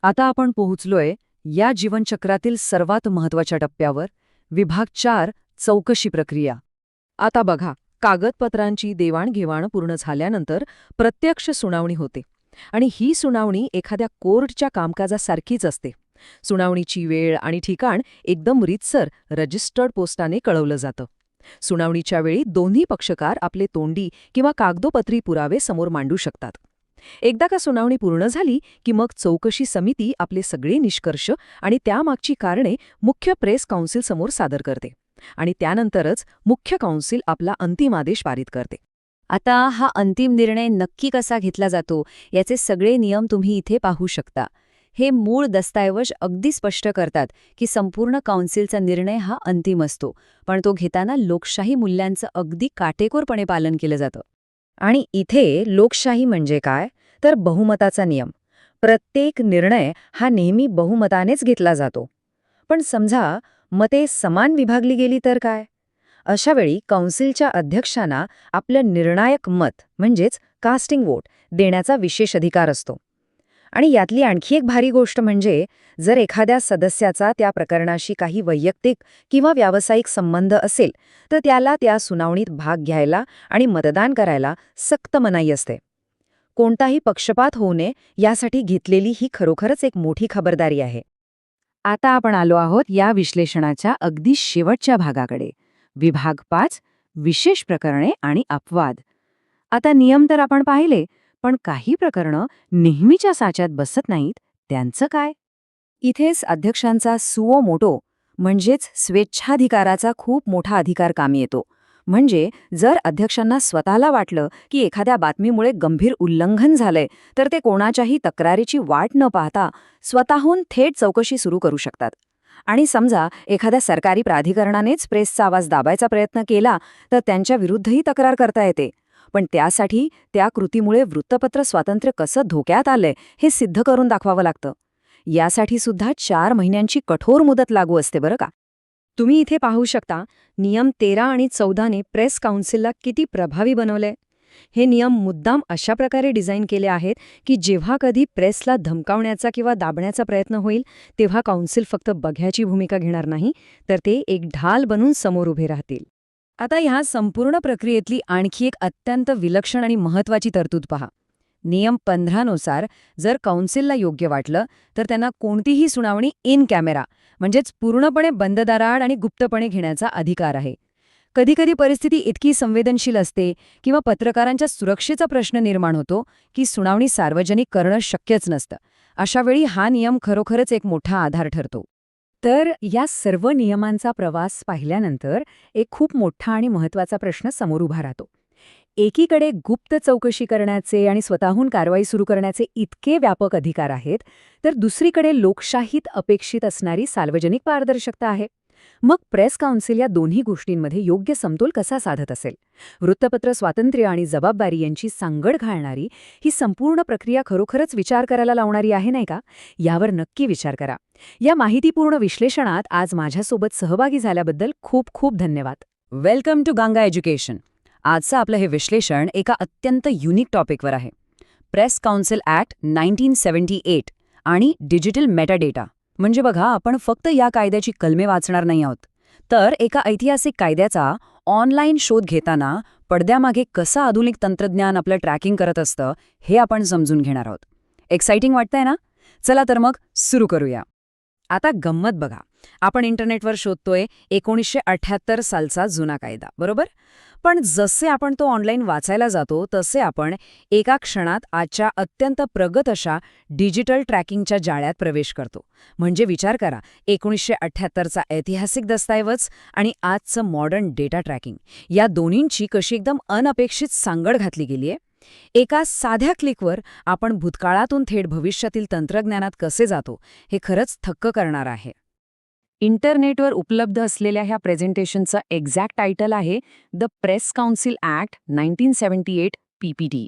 S8: आता आपण पोहोचलोय या जीवनचक्रातील सर्वात महत्त्वाच्या टप्प्यावर, विभाग 4, चौकशी प्रक्रिया. आता बघा, कागदपत्रांची देवाणघेवाण पूर्ण झाल्यानंतर प्रत्यक्ष सुनावणी होते. आणि ही सुनावणी एखाद्या कोर्टच्या कामकाजासारखीच असते. सुनावणीची वेळ आणि ठिकाण एकदम रीतसर रजिस्टर्ड पोस्टाने कळवलं जातं. सुनावणीच्या वेळी दोन्ही पक्षकार आपले तोंडी किंवा कागदोपत्री पुरावे समोर मांडू शकतात. एकदा का सुनावणी पूर्ण झाली की मग चौकशी समिती आपले सगळे निष्कर्ष आणि त्यामागची कारणे मुख्य प्रेस काउन्सिल समोर सादर करते. आणि त्यानंतरच मुख्य काउन्सिल आपला अंतिम आदेश पारित करते. आता हा अंतिम निर्णय नक्की कसा घेतला जातो याचे सगळे नियम तुम्ही इथे पाहू शकता. हे मूळ दस्तऐवज अगदी स्पष्ट करतात की संपूर्ण काउन्सिलचा निर्णय हा अंतिम असतो, पण तो घेताना लोकशाही मूल्यांचं अगदी काटेकोरपणे पालन केलं जातं. आणि इथे लोकशाही म्हणजे काय, तर बहुमताचा नियम. प्रत्येक निर्णय हा नेहमी बहुमतानेच घेतला जातो. पण समजा मते समान विभागली गेली तर काय? अशा वेळी काउन्सिलच्या अध्यक्षांना आपलं निर्णायक मत म्हणजेच कास्टिंग वोट देण्याचा विशेष अधिकार असतो. आणि यातली आणखी एक भारी गोष्ट म्हणजे जर एखाद्या सदस्याचा त्या प्रकरणाशी काही वैयक्तिक किंवा व्यावसायिक संबंध असेल तर त्याला त्या सुनावणीत भाग घ्यायला आणि मतदान करायला सक्त मनाई असते. कोणताही पक्षपात होऊ नये यासाठी घेतलेली ही खरोखरच एक मोठी खबरदारी आहे. आता आपण आलो आहोत या विश्लेषणाच्या अगदी शेवटच्या भागाकडे. विभाग 5, विशेष प्रकरणे आणि अपवाद. आता नियम तर आपण पाहिले, पण काही प्रकरणं नेहमीच्या साच्यात बसत नाहीत, त्यांचं काय? इथेच अध्यक्षांचा सुओ मोटो म्हणजेच स्वेच्छाधिकाराचा खूप मोठा अधिकार कामी येतो. म्हणजे जर अध्यक्षांना स्वतःला वाटलं की एखाद्या बातमीमुळे गंभीर उल्लंघन झालंय तर ते कोणाच्याही तक्रारीची वाट न पाहता स्वतःहून थेट चौकशी सुरू करू शकतात. आणि समजा एखाद्या सरकारी प्राधिकरणानेच प्रेसचा आवाज दाबायचा प्रयत्न केला तर त्यांच्या विरुद्धही तक्रार करता येते. पण त्यासाठी त्या कृतीमुळे वृत्तपत्र स्वातंत्र्य कसं धोक्यात आलंय हे सिद्ध करून दाखवावं लागतं. यासाठी सुद्धा 4 महिन्यांची कठोर मुदत लागू असते बरं का. तुम्ही इथे पाहू शकता नियम 13 आणि 14ने प्रेस काउन्सिलला किती प्रभावी बनवलंय. हे नियम मुद्दाम अशा प्रकारे डिझाईन केले आहेत की जेव्हा कधी प्रेसला धमकावण्याचा किंवा दाबण्याचा प्रयत्न होईल तेव्हा काउन्सिल फक्त बघ्याची भूमिका घेणार नाही, तर ते एक ढाल बनून समोर उभे राहतील. आता ह्या संपूर्ण प्रक्रियेतली आणखी एक अत्यंत विलक्षण आणि महत्त्वाची तरतूद पहा. नियम 15 नुसार जर काउन्सिलला योग्य वाटलं तर त्यांना कोणतीही सुनावणी इन कॅमेरा म्हणजेच पूर्णपणे बंद दाराआड आणि गुप्तपणे घेण्याचा अधिकार आहे. कधीकधी परिस्थिती इतकी संवेदनशील असते किंवा पत्रकारांच्या सुरक्षेचा प्रश्न निर्माण होतो की सुनावणी सार्वजनिक करणं शक्यच नसतं. अशावेळी हा नियम खरोखरच एक मोठा आधार ठरतो. तर या सर्व नियमांचा प्रवास पाहिल्यानंतर एक खूप मोठा आणि महत्त्वाचा प्रश्न समोर उभा राहतो. एकीकडे गुप्त चौकशी करण्याचे आणि स्वतःहून कारवाई सुरू करण्याचे इतके व्यापक अधिकार आहेत, तर दुसरीकडे लोकशाहीत अपेक्षित असणारी सार्वजनिक पारदर्शकता आहे. मग प्रेस काउन्सिल या दोन्ही गोष्टींमध्ये योग्य समतोल कसा साधत असेल? वृत्तपत्र स्वातंत्र्य आणि जबाबदारी यांची सांगड घालणारी ही संपूर्ण प्रक्रिया खरोखरच विचार करायला लावणारी आहे नाही का? यावर नक्की विचार करा. या माहितीपूर्ण विश्लेषणात आज माझ्यासोबत सहभागी झाल्याबद्दल खूप खूप धन्यवाद. Welcome to Ganga education. आजचं आपलं हे विश्लेषण एका अत्यंत युनिक टॉपिकवर आहे. प्रेस काउन्सिल ॲक्ट 1978 आणि डिजिटल मेटाडेटा. म्हणजे बघा, आपण फक्त या कायद्याची कलमे वाचणार नाही आहोत, तर एका ऐतिहासिक कायद्याचा ऑनलाईन शोध घेताना पडद्यामागे कसं आधुनिक तंत्रज्ञान आपलं ट्रॅकिंग करत असतं हे आपण समजून घेणार आहोत. एक्साइटिंग वाटतंय ना? चला तर मग सुरू करूया. आता गंमत बघा, आपण इंटरनेटवर शोधतोय 1978 सालचा जुना कायदा, बरोबर? पण जसे आपण तो ऑनलाईन वाचायला जातो तसे आपण एका क्षणात आजच्या अत्यंत प्रगत अशा डिजिटल ट्रॅकिंगच्या जाळ्यात प्रवेश करतो. म्हणजे विचार करा, 1978चा ऐतिहासिक दस्तऐवज आणि आजचं मॉडर्न डेटा ट्रॅकिंग या दोन्हींची कशी एकदम अनपेक्षित सांगड घातली गेलीय. एका साध्या क्लिकवर आपण भूतकाळातून थेट भविष्यातील तंत्रज्ञानात कसे जातो हे खरंच थक्क करणार आहे. इंटरनेटवर उपलब्ध असलेल्या ह्या प्रेझेंटेशनचं एक्झॅक्ट टायटल आहे the press council act 1978 PPT.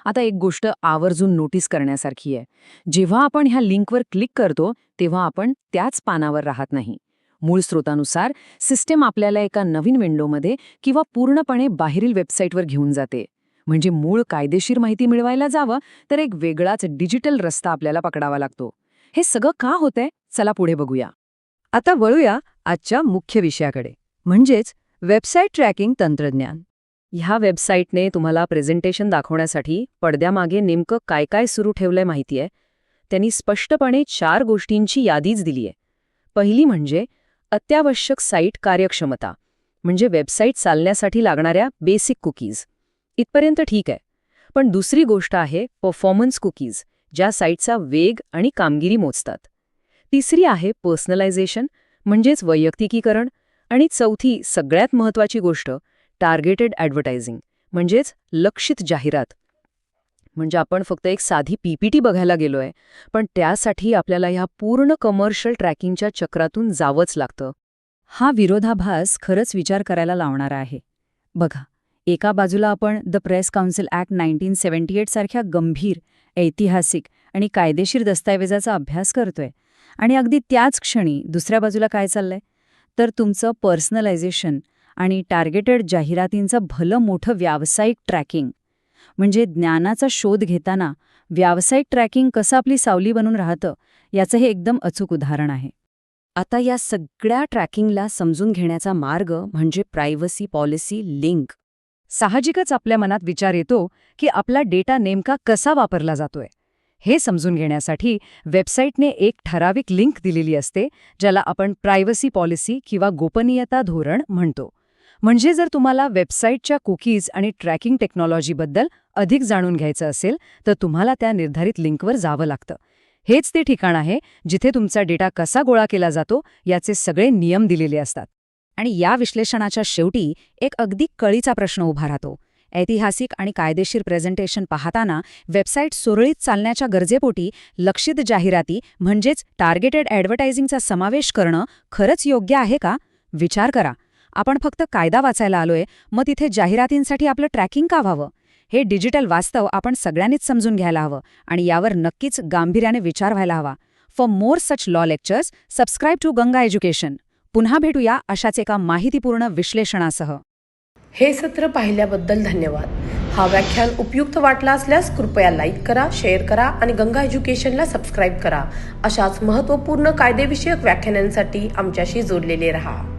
S8: आता एक गोष्ट आवर्जून नोटीस करण्यासारखी आहे. जेव्हा आपण ह्या लिंकवर क्लिक करतो तेव्हा आपण त्याच पानावर राहत नाही. मूळ स्रोतानुसार सिस्टीम आपल्याला एका नवीन विंडोमध्ये किंवा पूर्णपणे बाहेरील वेबसाईटवर घेऊन जाते. म्हणजे मूळ कायदेशीर माहिती मिळवायला जावं तर एक वेगळाच डिजिटल रस्ता आपल्याला पकडावा लागतो. हे सगळं का होतंय? चला पुढे बघूया. आता वळूया आजच्या मुख्य विषयाकडे, म्हणजेच वेबसाईट ट्रॅकिंग तंत्रज्ञान. ह्या वेबसाईटने तुम्हाला प्रेझेंटेशन दाखवण्यासाठी पडद्यामागे नेमकं काय काय सुरू ठेवलंय माहितीये? त्यांनी स्पष्टपणे 4 गोष्टींची यादीच दिलीये. पहिली म्हणजे अत्यावश्यक साईट कार्यक्षमता, म्हणजे वेबसाईट चालण्यासाठी लागणाऱ्या बेसिक कुकीज. इथपर्यंत ठीक आहे. पण दुसरी गोष्ट आहे परफॉर्मन्स कुकीज, ज्या साईटचा वेग आणि कामगिरी मोजतात. तिसरी आहे पर्सनलायझेशन, म्हणजेच वैयक्तिकीकरण. आणि चौथी सगळ्यात महत्त्वाची गोष्ट टार्गेटेड ॲडव्हर्टायझिंग, म्हणजेच लक्षित जाहिरात. म्हणजे आपण फक्त एक साधी PPT बघायला गेलोय, पण त्यासाठी आपल्याला ह्या पूर्ण कमर्शियल ट्रॅकिंगच्या चक्रातून जावंच लागतं. हा विरोधाभास खरंच विचार करायला लावणारा आहे. बघा, एका बाजूला आपण द प्रेस काउन्सिल ॲक्ट 1978 सारख्या गंभीर, ऐतिहासिक आणि कायदेशीर दस्तऐवजाचा अभ्यास करतोय, आणि अगदी त्याच क्षणी दुसऱ्या बाजूला काय चाललंय तर तुमचं पर्सनलायझेशन आणि टार्गेटेड जाहिरातींचं भलं मोठं व्यावसायिक ट्रॅकिंग. म्हणजे ज्ञानाचा शोध घेताना व्यावसायिक ट्रॅकिंग कसं आपली सावली बनून राहतं याचं हे एकदम अचूक उदाहरण आहे. आता या सगळ्या ट्रॅकिंगला समजून घेण्याचा मार्ग म्हणजे प्रायव्हसी पॉलिसी लिंक. साहजिकच आपल्या मनात विचार येतो की आपला डेटा नेमका कसा वापरला जातोय. हे समजून घेण्यासाठी वेबसाईटने एक ठराविक लिंक दिलेली असते, ज्याला आपण प्रायव्हसी पॉलिसी किंवा गोपनीयता धोरण म्हणतो. म्हणजे जर तुम्हाला वेबसाईटच्या कुकीज आणि ट्रॅकिंग टेक्नॉलॉजीबद्दल अधिक जाणून घ्यायचं असेल तर तुम्हाला त्या निर्धारित लिंकवर जावं लागतं. हेच ते ठिकाण आहे जिथे तुमचा डेटा कसा गोळा केला जातो याचे सगळे नियम दिलेले असतात. आणि या विश्लेषणाच्या शेवटी एक अगदी कळीचा प्रश्न उभा राहतो. ऐतिहासिक आणि कायदेशीर प्रेझेंटेशन पाहताना वेबसाईट सुरळीत चालण्याच्या गरजेपोटी लक्षित जाहिराती म्हणजेच टार्गेटेड ॲडव्हर्टायझिंगचा समावेश करणं खरंच योग्य आहे का? विचार करा. आपण फक्त कायदा वाचायला आलोय, मग तिथे जाहिरातींसाठी आपलं ट्रॅकिंग का व्हावं? हे डिजिटल वास्तव आपण सगळ्यांनीच समजून घ्यायला हवं आणि यावर नक्कीच गांभीर्याने विचार व्हायला हवा. For more such law lectures, subscribe to Ganga education. पुन्हा भेटूया अशाच एका माहितीपूर्ण विश्लेषणासह.
S1: हे सत्र पाहिल्याबद्दल धन्यवाद. हा व्याख्यान उपयुक्त वाटला असल्यास कृपया लाईक करा, शेअर करा आणि गंगा एज्युकेशनला सबस्क्राईब करा. अशाच महत्त्वपूर्ण कायदेविषयक व्याख्यानांसाठी आमच्याशी जोडलेले रहा.